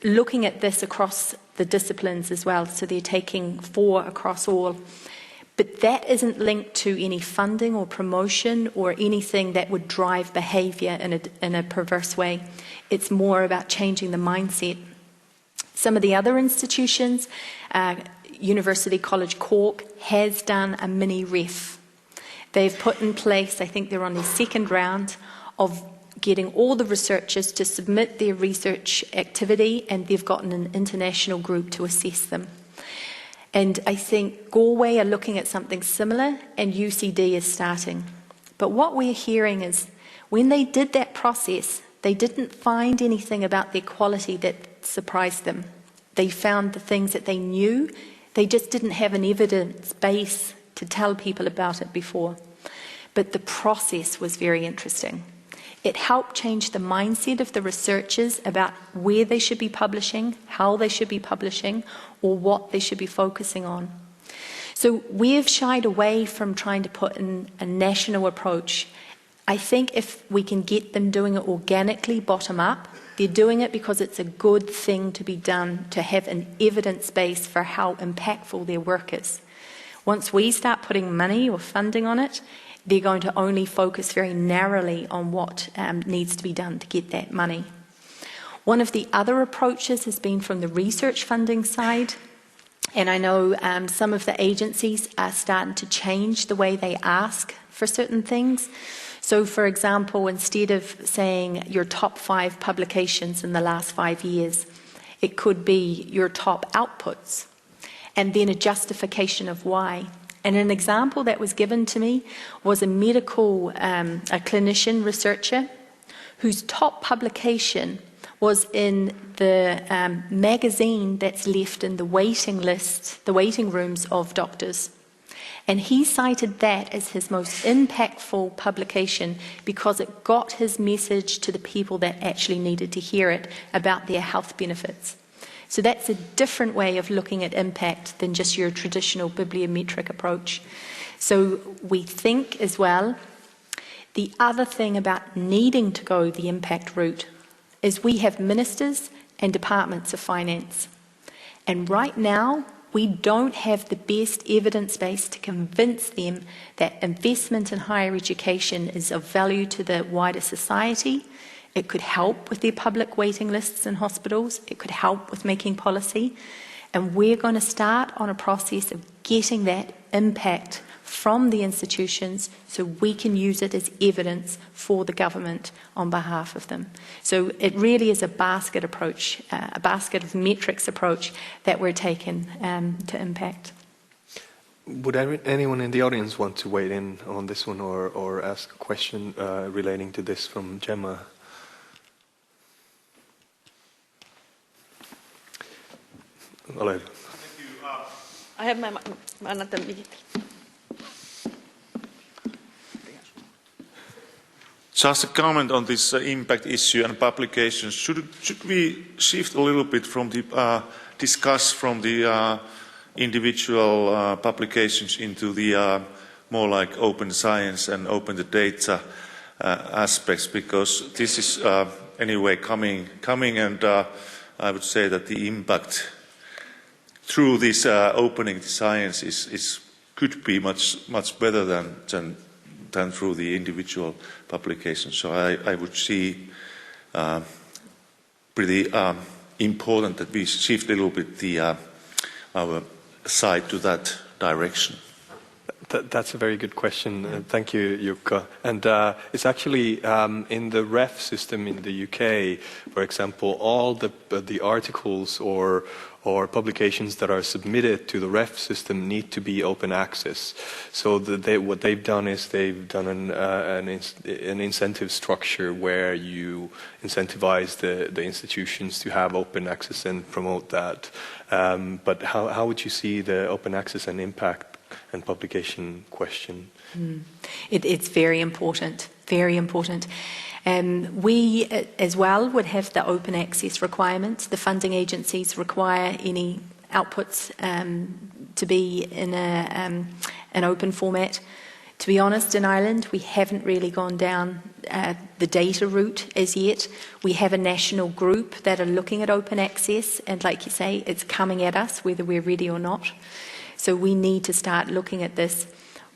looking at this across the disciplines as well. So they're taking 4 across all. But that isn't linked to any funding or promotion or anything that would drive behaviour in a perverse way. It's more about changing the mindset. Some of the other institutions, University College Cork has done a mini REF. They've put in place, I think they're on their 2nd round, of getting all the researchers to submit their research activity, and they've gotten an international group to assess them. And I think Galway are looking at something similar, and UCD is starting. But what we're hearing is when they did that process, they didn't find anything about their quality that surprised them. They found the things that they knew, they just didn't have an evidence base to tell people about it before. But the process was very interesting. It helped change the mindset of the researchers about where they should be publishing, how they should be publishing, or what they should be focusing on. So we've shied away from trying to put in a national approach. I think if we can get them doing it organically, bottom up, they're doing it because it's a good thing to be done, to have an evidence base for how impactful their work is. Once we start putting money or funding on it, they're going to only focus very narrowly on what needs to be done to get that money. One of the other approaches has been from the research funding side, and I know some of the agencies are starting to change the way they ask for certain things. So, for example, instead of saying your top 5 publications in the last 5 years, it could be your top outputs, and then a justification of why. And an example that was given to me was a clinician researcher whose top publication was in the magazine that's left in the waiting list, the waiting rooms of doctors. And he cited that as his most impactful publication because it got his message to the people that actually needed to hear it about their health benefits. So that's a different way of looking at impact than just your traditional bibliometric approach. So we think as well, the other thing about needing to go the impact route is we have ministers and departments of finance. And right now, we don't have the best evidence base to convince them that investment in higher education is of value to the wider society. It could help with their public waiting lists in hospitals. It could help with making policy. And we're going to start on a process of getting that impact from the institutions so we can use it as evidence for the government on behalf of them. So it really is a basket approach, a basket of metrics approach that we're taking to impact. Would anyone in the audience want to weigh in on this one or ask a question relating to this from Gemma? Ole. Thank you. I have my Just a comment on this impact issue and publications. Should we shift a little bit from the discuss from the individual publications into the more like open science and open the data aspects, because this is anyway coming and I would say that the impact through this opening the science could be much better than through the individual publications. So I would see pretty important that we shift a little bit our side to that direction. That's a very good question. Thank you, Jukka. And it's actually in the ref system in the UK, for example, all the articles or publications that are submitted to the ref system need to be open access. So what they've done is they've done an incentive structure where you incentivize the institutions to have open access and promote that. But how would you see the open access and impact and publication question? It's very important, very important. We as well would have the open access requirements. The funding agencies require any outputs to be in an open format. To be honest, in Ireland, we haven't really gone down the data route as yet. We have a national group that are looking at open access, and like you say, it's coming at us whether we're ready or not. So we need to start looking at this.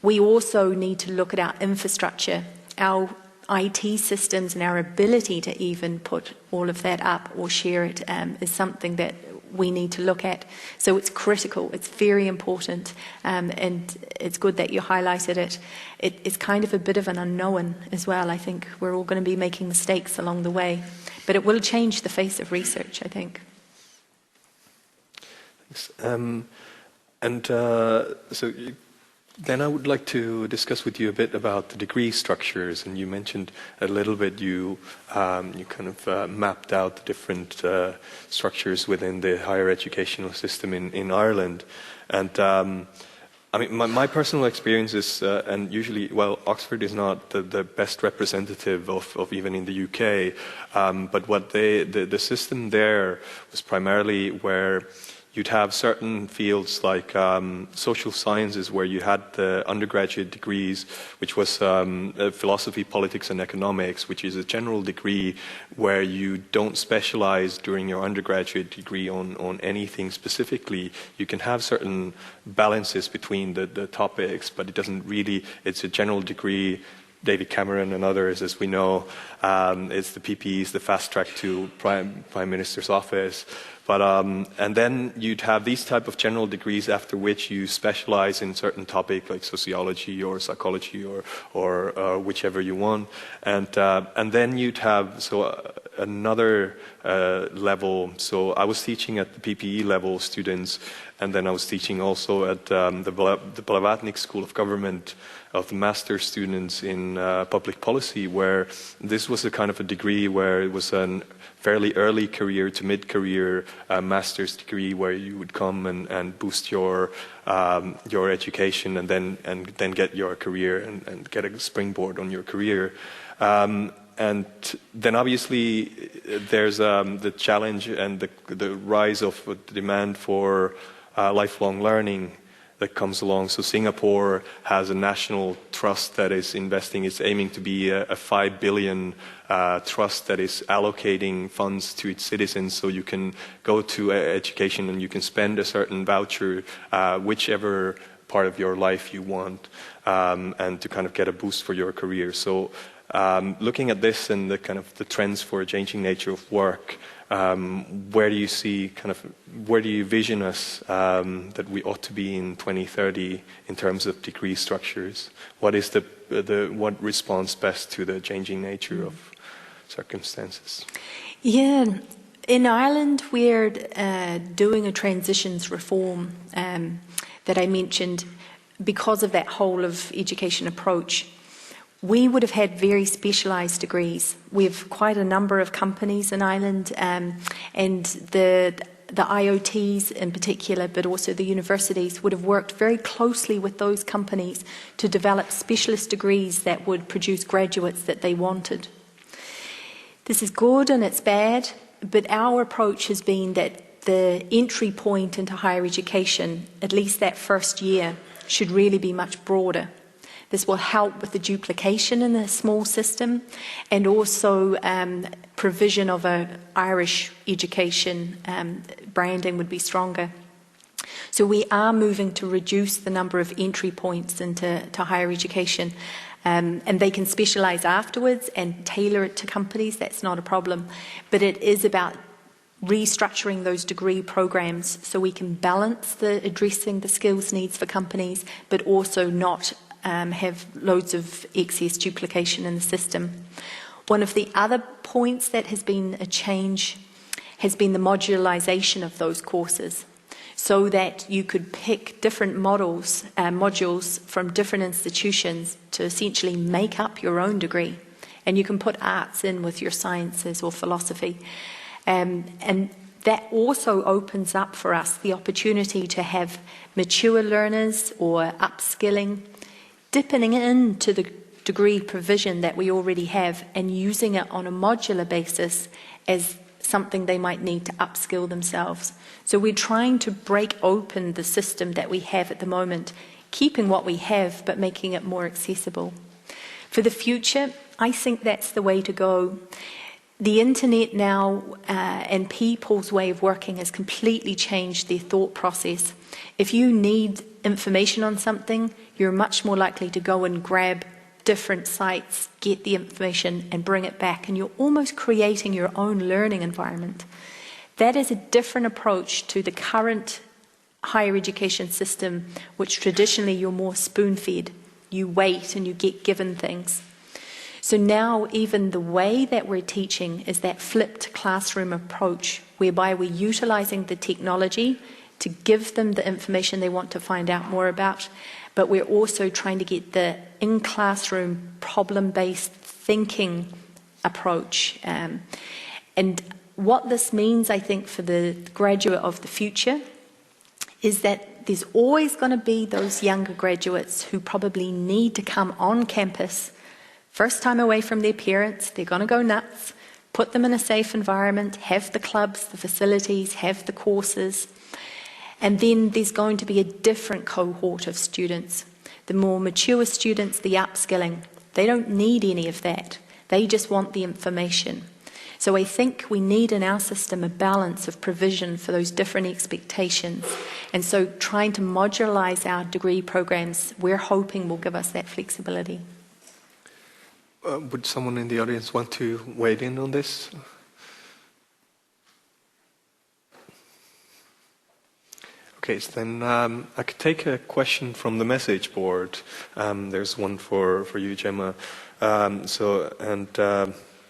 We also need to look at our infrastructure, our IT systems, and our ability to even put all of that up or share it is something that we need to look at. So it's critical, it's very important, and it's good that you highlighted it. It's kind of a bit of an unknown as well. I think we're all going to be making mistakes along the way, but it will change the face of research, I think. Thanks. Then I would like to discuss with you a bit about the degree structures, and you mentioned a little bit you kind of mapped out the different structures within the higher educational system in Ireland. And I mean, my personal experience is, and usually, well, Oxford is not the best representative of even in the UK, but what the system there was primarily where you'd have certain fields like social sciences where you had the undergraduate degrees, which was philosophy, politics and economics, which is a general degree where you don't specialize during your undergraduate degree on anything specifically. You can have certain balances between the topics, but it doesn't really, it's a general degree. David Cameron and others, as we know, it's the PPEs, the fast track to Prime Minister's office. But and then you'd have these type of general degrees after which you specialize in certain topic like sociology or psychology or whichever you want, and then you'd have another level. So I was teaching at the PPE level students, and then I was teaching also at the Blavatnik School of Government of the master's students in public policy, where this was a kind of a degree where it was a fairly early career to mid-career master's degree where you would come and boost your education and then get your career and get a springboard on your career. And then obviously there's the challenge and the rise of the demand for lifelong learning that comes along. So Singapore has a national trust that is investing, it's aiming to be a 5 billion trust that is allocating funds to its citizens, so you can go to education and you can spend a certain voucher whichever part of your life you want, and to kind of get a boost for your career. So looking at this and the kind of the trends for a changing nature of work, where do you see where do you vision us that we ought to be in 2030 in terms of degree structures? What is what responds best to the changing nature of circumstances? Yeah, in Ireland we're doing a transitions reform that I mentioned because of that whole of education approach. We would have had very specialised degrees. We have quite a number of companies in Ireland, and the IoTs in particular, but also the universities would have worked very closely with those companies to develop specialist degrees that would produce graduates that they wanted. This is good and it's bad, but our approach has been that the entry point into higher education, at least that first year, should really be much broader. This will help with the duplication in a small system and also provision of an Irish education branding would be stronger. So we are moving to reduce the number of entry points into higher education, and they can specialise afterwards and tailor it to companies. That's not a problem. But it is about restructuring those degree programs so we can balance addressing the skills needs for companies, but also not have loads of excess duplication in the system. One of the other points that has been a change has been the modularisation of those courses, so that you could pick different modules from different institutions to essentially make up your own degree. And you can put arts in with your sciences or philosophy. And that also opens up for us the opportunity to have mature learners or upskilling, dipping into the degree provision that we already have and using it on a modular basis as something they might need to upskill themselves. So we're trying to break open the system that we have at the moment, keeping what we have but making it more accessible. For the future, I think that's the way to go. The internet now and people's way of working has completely changed their thought process. If you need information on something, you're much more likely to go and grab different sites, get the information and bring it back, and you're almost creating your own learning environment. That is a different approach to the current higher education system, which traditionally you're more spoon-fed. You wait and you get given things. So now even the way that we're teaching is that flipped classroom approach, whereby we're utilising the technology to give them the information they want to find out more about, but we're also trying to get the in-classroom problem-based thinking approach. And what this means, I think, for the graduate of the future is that there's always going to be those younger graduates who probably need to come on campus. First time away from their parents, they're going to go nuts, put them in a safe environment, have the clubs, the facilities, have the courses. And then there's going to be a different cohort of students. The more mature students, the upskilling, they don't need any of that. They just want the information. So I think we need in our system a balance of provision for those different expectations. And so trying to modulise our degree programs, we're hoping will give us that flexibility. Would someone in the audience want to weigh in on this? Okay, so then I could take a question from the message board. There's one for you, Gemma.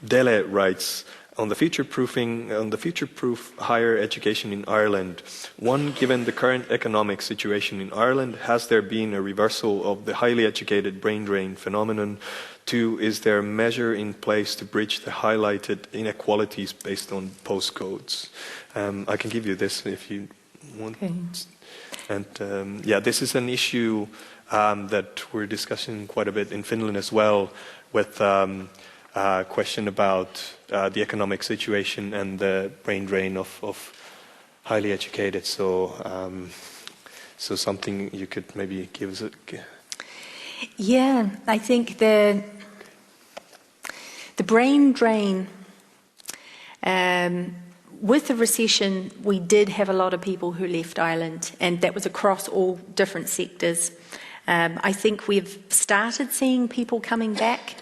Dele writes, on the future-proof higher education in Ireland, one, given the current economic situation in Ireland, has there been a reversal of the highly educated brain drain phenomenon? Two, is there a measure in place to bridge the highlighted inequalities based on postcodes? I can give you this if you want. Okay. And this is an issue that we're discussing quite a bit in Finland as well, with question about the economic situation and the brain drain of highly educated. So something you could maybe give us a... Yeah, I think the brain drain, with the recession, we did have a lot of people who left Ireland, and that was across all different sectors. I think we've started seeing people coming back.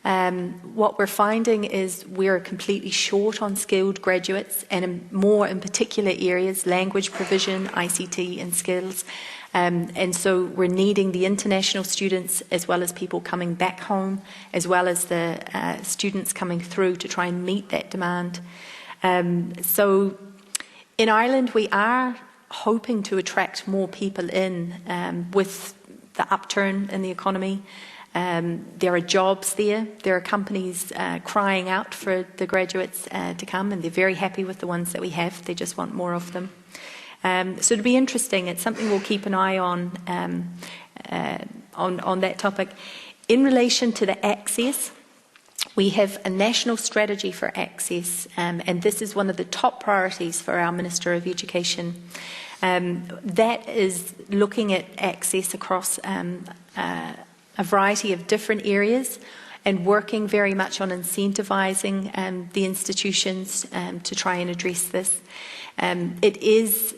What we're finding is we're completely short on skilled graduates, and more in particular areas, language provision, ICT and skills. And so we're needing the international students as well as people coming back home, as well as the students coming through to try and meet that demand. So in Ireland, we are hoping to attract more people in with the upturn in the economy. There are jobs there. There are companies crying out for the graduates to come, and they're very happy with the ones that we have. They just want more of them. So it'll be interesting. It's something we'll keep an eye on that topic. In relation to the access, we have a national strategy for access, and this is one of the top priorities for our Minister of Education. That is looking at access across a variety of different areas and working very much on incentivising the institutions to try and address this. It is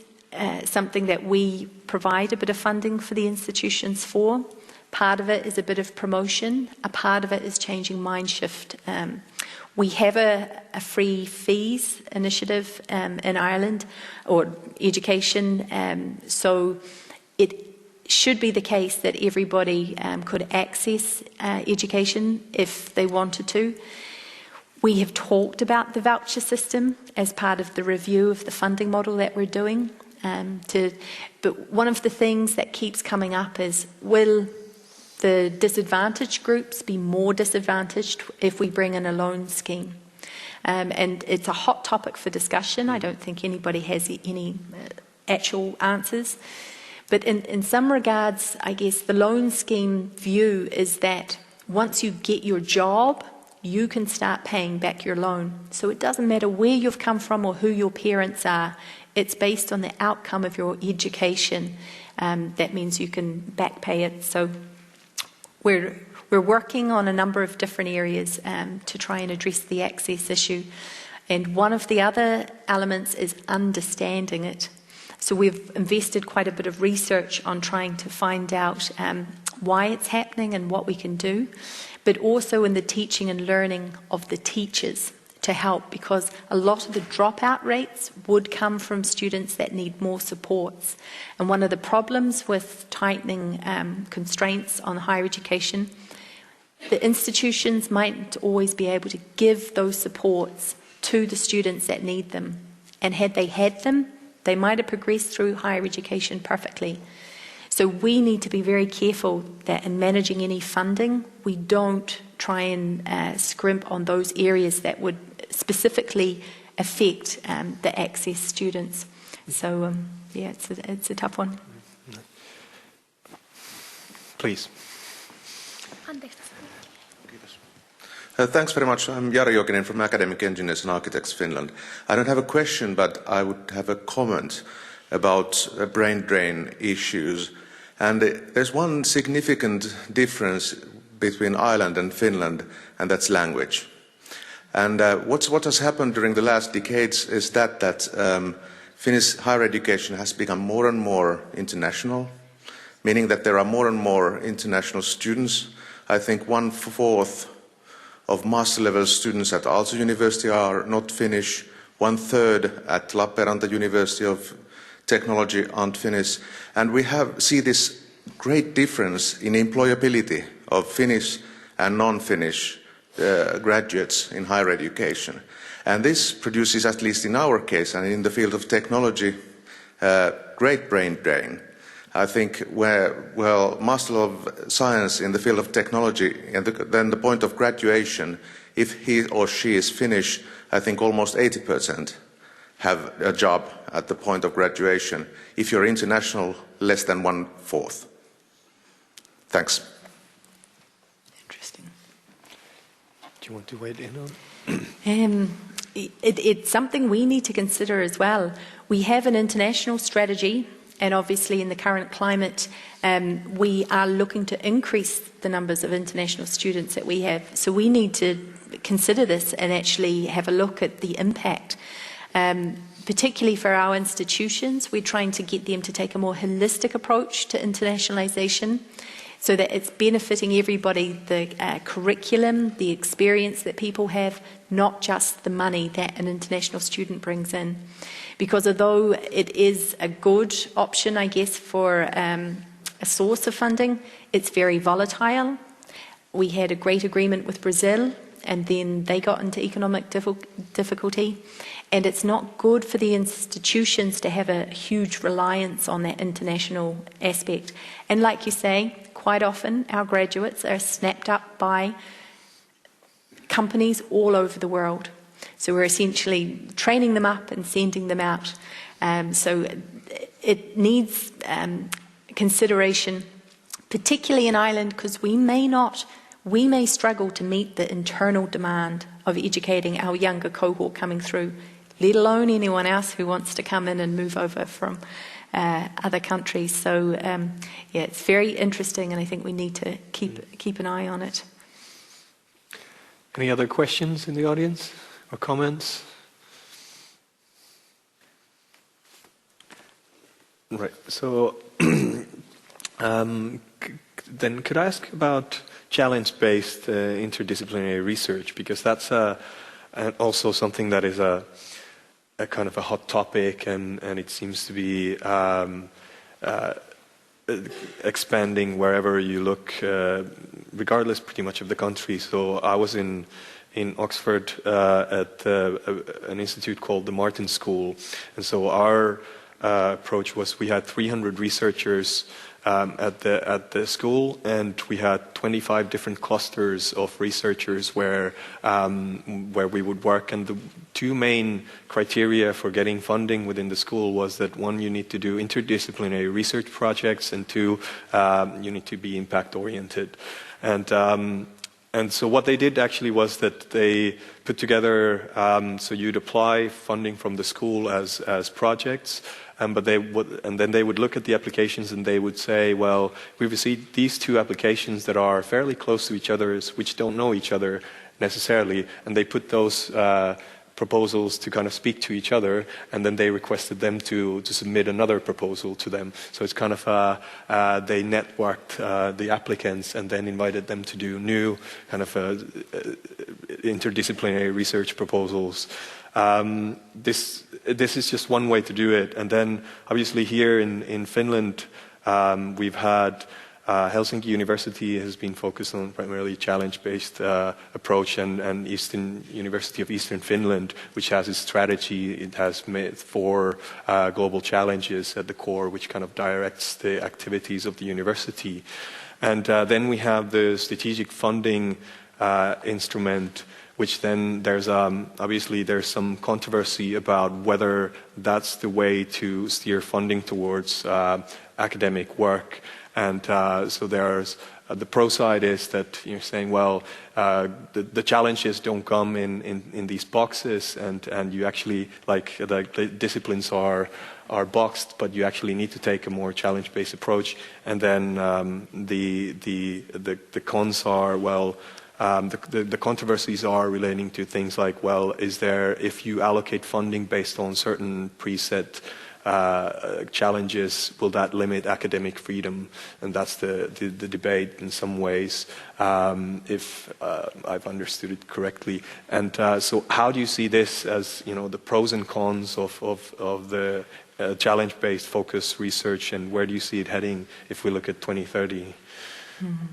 something that we provide a bit of funding for the institutions for. Part of it is a bit of promotion. A part of it is changing mind shift. We have a free fees initiative in Ireland, or education, so it should be the case that everybody could access education if they wanted to. We have talked about the voucher system as part of the review of the funding model that we're doing. But one of the things that keeps coming up is, will the disadvantaged groups be more disadvantaged if we bring in a loan scheme? And it's a hot topic for discussion. I don't think anybody has any actual answers. But in some regards, I guess the loan scheme view is that once you get your job, you can start paying back your loan. So it doesn't matter where you've come from or who your parents are. It's based on the outcome of your education. That means you can back pay it. So we're working on a number of different areas to try and address the access issue. And one of the other elements is understanding it. So we've invested quite a bit of research on trying to find out why it's happening and what we can do, but also in the teaching and learning of the teachers to help, because a lot of the dropout rates would come from students that need more supports. And one of the problems with tightening constraints on higher education, the institutions mightn't always be able to give those supports to the students that need them. And had they had them, they might have progressed through higher education perfectly. So we need to be very careful that in managing any funding, we don't try and scrimp on those areas that would specifically affect the access students. So, yeah, it's a tough one. Please. Thanks very much. I'm Jari Jokinen from Academic Engineers and Architects Finland. I don't have a question, but I would have a comment about brain drain issues. And there's one significant difference between Ireland and Finland, and that's language. And what has happened during the last decades is that Finnish higher education has become more and more international, meaning that there are more and more international students. I think 1/4 of master-level students at Aalto University are not Finnish, 1/3 at Lappeenranta University of Technology aren't Finnish, and we see this great difference in employability of Finnish and non-Finnish graduates in higher education. And this produces, at least in our case and in the field of technology, great brain drain. I think Master of Science in the field of technology, and then the point of graduation, if he or she is Finnish, I think almost 80% have a job at the point of graduation. If you're international, less than 1/4. Thanks. Interesting. Do you want to weigh in on? It's something we need to consider as well. We have an international strategy, and obviously in the current climate, we are looking to increase the numbers of international students that we have. So we need to consider this and actually have a look at the impact. Particularly for our institutions, we're trying to get them to take a more holistic approach to internationalisation. so that it's benefiting everybody, the curriculum, the experience that people have, not just the money that an international student brings in. Because although it is a good option, I guess, for a source of funding, it's very volatile. We had a great agreement with Brazil, and then they got into economic difficulty. And it's not good for the institutions to have a huge reliance on that international aspect. And like you say, quite often our graduates are snapped up by companies all over the world. So we're essentially training them up and sending them out. So it needs consideration, particularly in Ireland, because we may struggle to meet the internal demand of educating our younger cohort coming through, let alone anyone else who wants to come in and move over from other countries. So yeah, it's very interesting, and I think we need to keep an eye on it. Any other questions in the audience or comments? Right. So then could I ask about challenge-based interdisciplinary research, because that's also something that is a kind of a hot topic, and it seems to be expanding wherever you look, regardless pretty much of the country. So I was in Oxford at an institute called the Martin School, and so our approach was we had 300 researchers at the school, and we had 25 different clusters of researchers where we would work. And the two main criteria for getting funding within the school was that, one, you need to do interdisciplinary research projects, and two, you need to be impact oriented. And so what they did actually was that they put together, so you'd apply funding from the school as projects, but then they would look at the applications and they would say, well, we've received these two applications that are fairly close to each other, which don't know each other necessarily, and they put those proposals to kind of speak to each other, and then they requested them to submit another proposal to them. So it's kind of they networked the applicants and then invited them to do new kind of interdisciplinary research proposals. This is just one way to do it, and then obviously here in Finland we've had Helsinki University has been focused on primarily challenge-based approach, and Eastern University of Eastern Finland, which has its strategy, it has made 4 global challenges at the core, which kind of directs the activities of the university. And then we have the strategic funding instrument, which then there's obviously there's some controversy about whether that's the way to steer funding towards academic work. And so there's the pro side is that you're saying, well, the challenges don't come in these boxes, and you actually, like the disciplines are boxed, but you actually need to take a more challenge-based approach. And then the cons are, well, the controversies are relating to things like, well, if you allocate funding based on certain preset challenges, will that limit academic freedom? And that's the debate in some ways, if I've understood it correctly. And so how do you see this as, the pros and cons of the challenge-based focus research, and where do you see it heading if we look at 2030? Mm-hmm.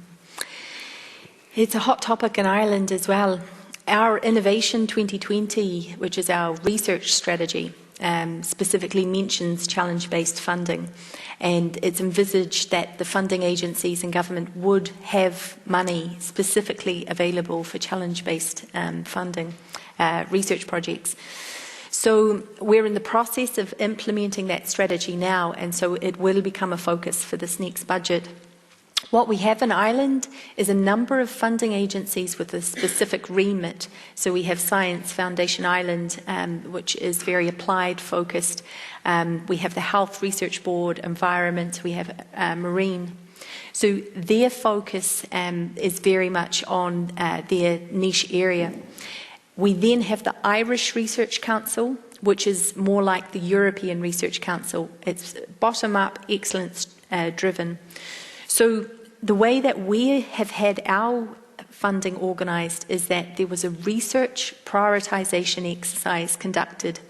It's a hot topic in Ireland as well. Our Innovation 2020, which is our research strategy, specifically mentions challenge-based funding, and it's envisaged that the funding agencies and government would have money specifically available for challenge-based funding research projects. So we're in the process of implementing that strategy now, and so it will become a focus for this next budget. What we have in Ireland is a number of funding agencies with a specific remit. So we have Science Foundation Ireland, which is very applied focused. We have the Health Research Board, Environment, we have Marine. So their focus is very much on their niche area. We then have the Irish Research Council, which is more like the European Research Council. It's bottom-up, excellence-driven. So the way that we have had our funding organised is that there was a research prioritisation exercise conducted,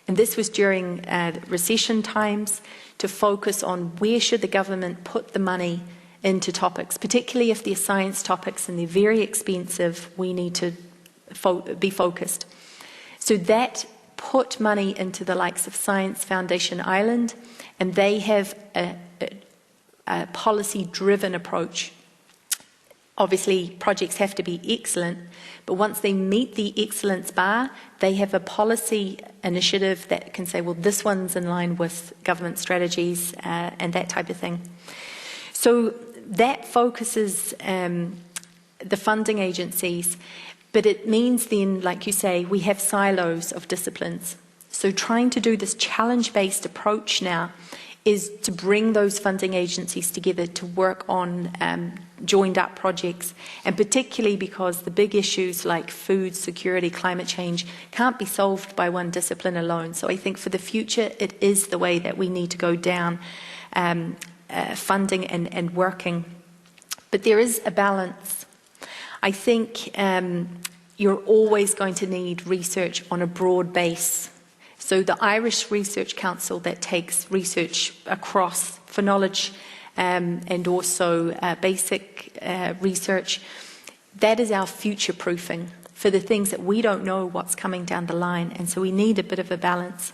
and this was during recession times, to focus on where should the government put the money into topics, particularly if they're science topics and they're very expensive, we need to be focused. So that put money into the likes of Science Foundation Ireland, and they have a policy-driven approach. Obviously, projects have to be excellent, but once they meet the excellence bar, they have a policy initiative that can say, well, this one's in line with government strategies and that type of thing. So that focuses the funding agencies, but it means then, like you say, we have silos of disciplines. So trying to do this challenge-based approach now is to bring those funding agencies together to work on joined-up projects, and particularly because the big issues like food security, climate change, can't be solved by one discipline alone. So I think for the future, it is the way that we need to go down funding and working. But there is a balance. I think you're always going to need research on a broad base. So the Irish Research Council that takes research across for knowledge and also basic research, that is our future-proofing for the things that we don't know what's coming down the line, and so we need a bit of a balance.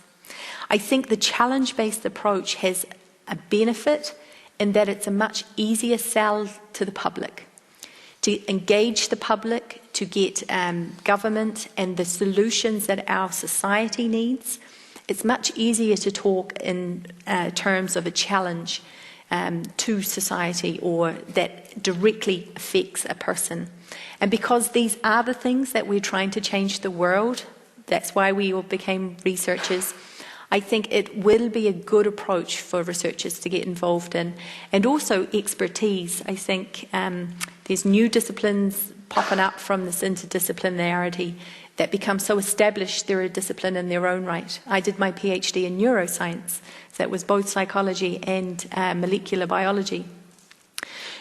I think the challenge-based approach has a benefit in that it's a much easier sell to the public, to engage the public, to get government and the solutions that our society needs. It's much easier to talk in terms of a challenge to society or that directly affects a person. And because these are the things that we're trying to change the world, that's why we all became researchers, I think it will be a good approach for researchers to get involved in. And also expertise. I think there's new disciplines popping up from this interdisciplinarity that become so established they're a discipline in their own right. I did my PhD in neuroscience, so it was both psychology and molecular biology.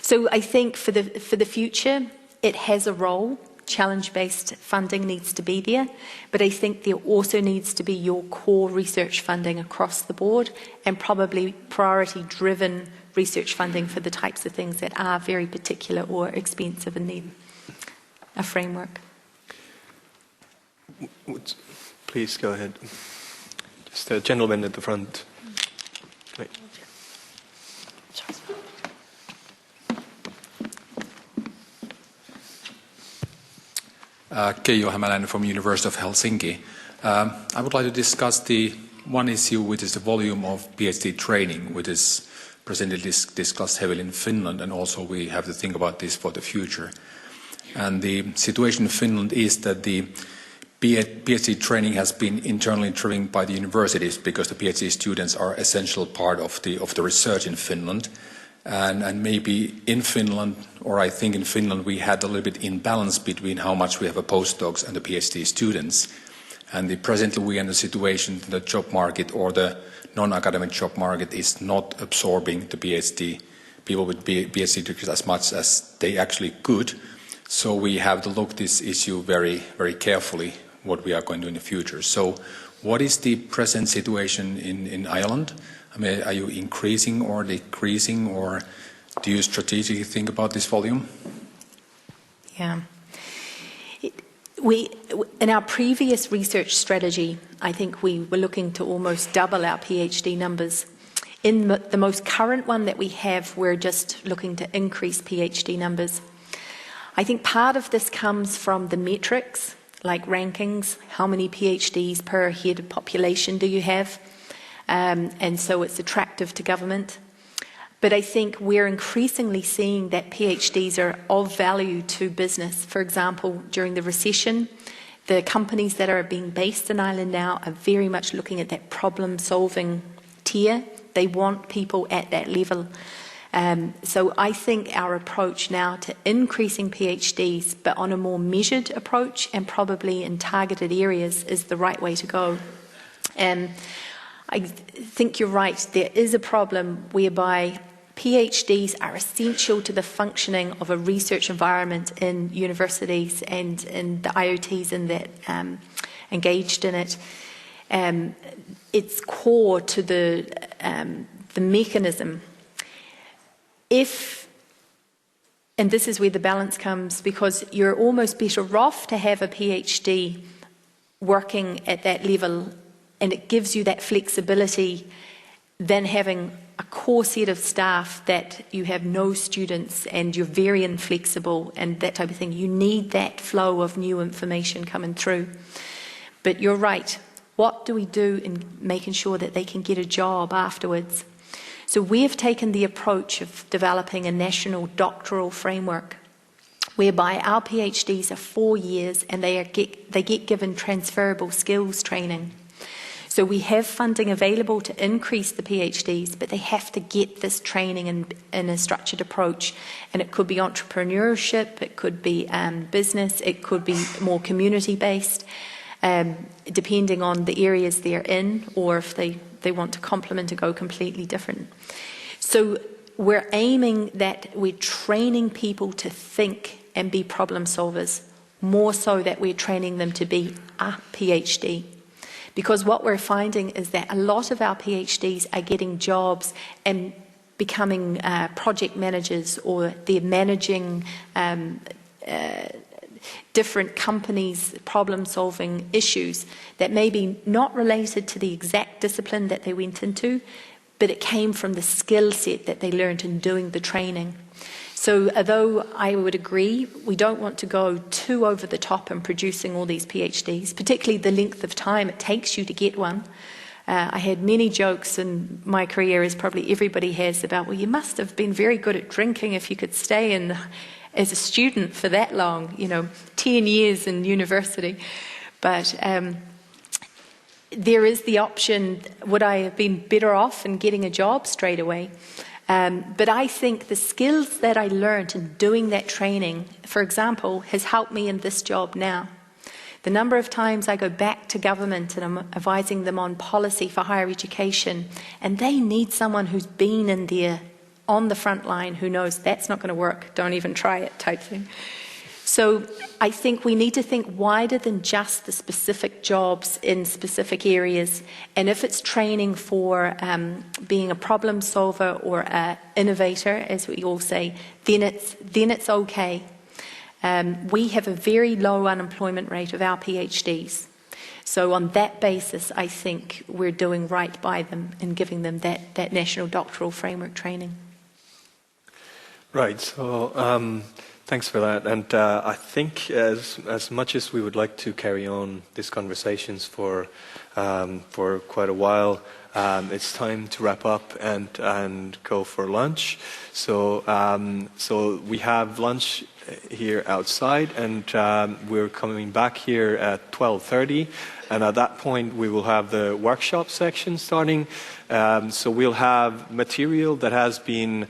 So I think for the future, it has a role. Challenge-based funding needs to be there, but I think there also needs to be your core research funding across the board and probably priority-driven research funding for the types of things that are very particular or expensive and need a framework. Please go ahead. Just a gentleman at the front. Wait. Keijo Hämäläinen from University of Helsinki. I would like to discuss the one issue, which is the volume of PhD training, which is presently discussed heavily in Finland, and also we have to think about this for the future. And the situation in Finland is that the PhD training has been internally driven by the universities because the PhD students are an essential part of the research in Finland. And maybe in Finland, or I think in Finland, we had a little bit imbalance between how much we have a postdocs and the PhD students. And presently we are in a situation that the job market or the non-academic job market is not absorbing the PhD, people with PhD degrees as much as they actually could. So we have to look this issue very, very carefully, what we are going to do in the future. So what is the present situation in Ireland? I mean, are you increasing or decreasing, or do you strategically think about this volume? Yeah. In our previous research strategy, I think we were looking to almost double our PhD numbers. In the most current one that we have, we're just looking to increase PhD numbers. I think part of this comes from the metrics, like rankings, how many PhDs per head of population do you have? And so it's attractive to government. But I think we're increasingly seeing that PhDs are of value to business. For example, during the recession, the companies that are being based in Ireland now are very much looking at that problem-solving tier. They want people at that level. So I think our approach now to increasing PhDs, but on a more measured approach and probably in targeted areas, is the right way to go. I think you're right. There is a problem whereby PhDs are essential to the functioning of a research environment in universities and in the IoTs in that engaged in it. It's core to the mechanism. And this is where the balance comes, because you're almost better off to have a PhD working at that level, and it gives you that flexibility, than having a core set of staff that you have no students and you're very inflexible and that type of thing. You need that flow of new information coming through. But you're right. What do we do in making sure that they can get a job afterwards? So we've taken the approach of developing a national doctoral framework whereby our PhDs are 4 years and they get given transferable skills training. So we have funding available to increase the PhDs, but they have to get this training in a structured approach. And it could be entrepreneurship, it could be business, it could be more community-based, depending on the areas they're in, or if they want to complement or go completely different. So we're aiming that we're training people to think and be problem solvers, more so that we're training them to be a PhD. Because what we're finding is that a lot of our PhDs are getting jobs and becoming project managers, or they're managing different companies' problem-solving issues that may be not related to the exact discipline that they went into, but it came from the skill set that they learned in doing the training. So although I would agree, we don't want to go too over the top in producing all these PhDs, particularly the length of time it takes you to get one. I had many jokes in my career, as probably everybody has, about, well, you must have been very good at drinking if you could stay in as a student for that long, 10 years in university. But there is the option, would I have been better off in getting a job straight away? But I think the skills that I learned in doing that training, for example, has helped me in this job now. The number of times I go back to government and I'm advising them on policy for higher education, and they need someone who's been in there on the front line, who knows that's not going to work, don't even try it type thing. So I think we need to think wider than just the specific jobs in specific areas. And if it's training for being a problem solver or an innovator, as we all say, then it's okay. We have a very low unemployment rate of our PhDs. So on that basis, I think we're doing right by them in giving them that national doctoral framework training. Right. So thanks for that. And I think as much as we would like to carry on these conversations for quite a while, it's time to wrap up and go for lunch. So so we have lunch here outside, and we're coming back here at 12:30. And at that point, we will have the workshop section starting. So we'll have material that has been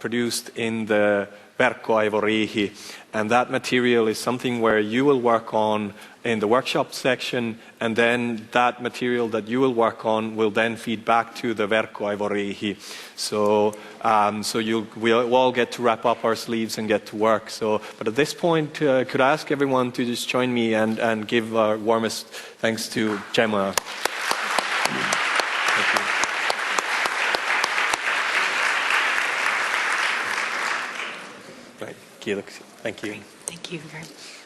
produced in the verkkoaivoriihi, and that material is something where you will work on in the workshop section, and then that material that you will work on will then feed back to the verkkoaivoriihi. So we'll all get to wrap up our sleeves and get to work. But at this point, could I ask everyone to just join me and give our warmest thanks to Gemma. Thank you. Right. Thank you. Thank you very much.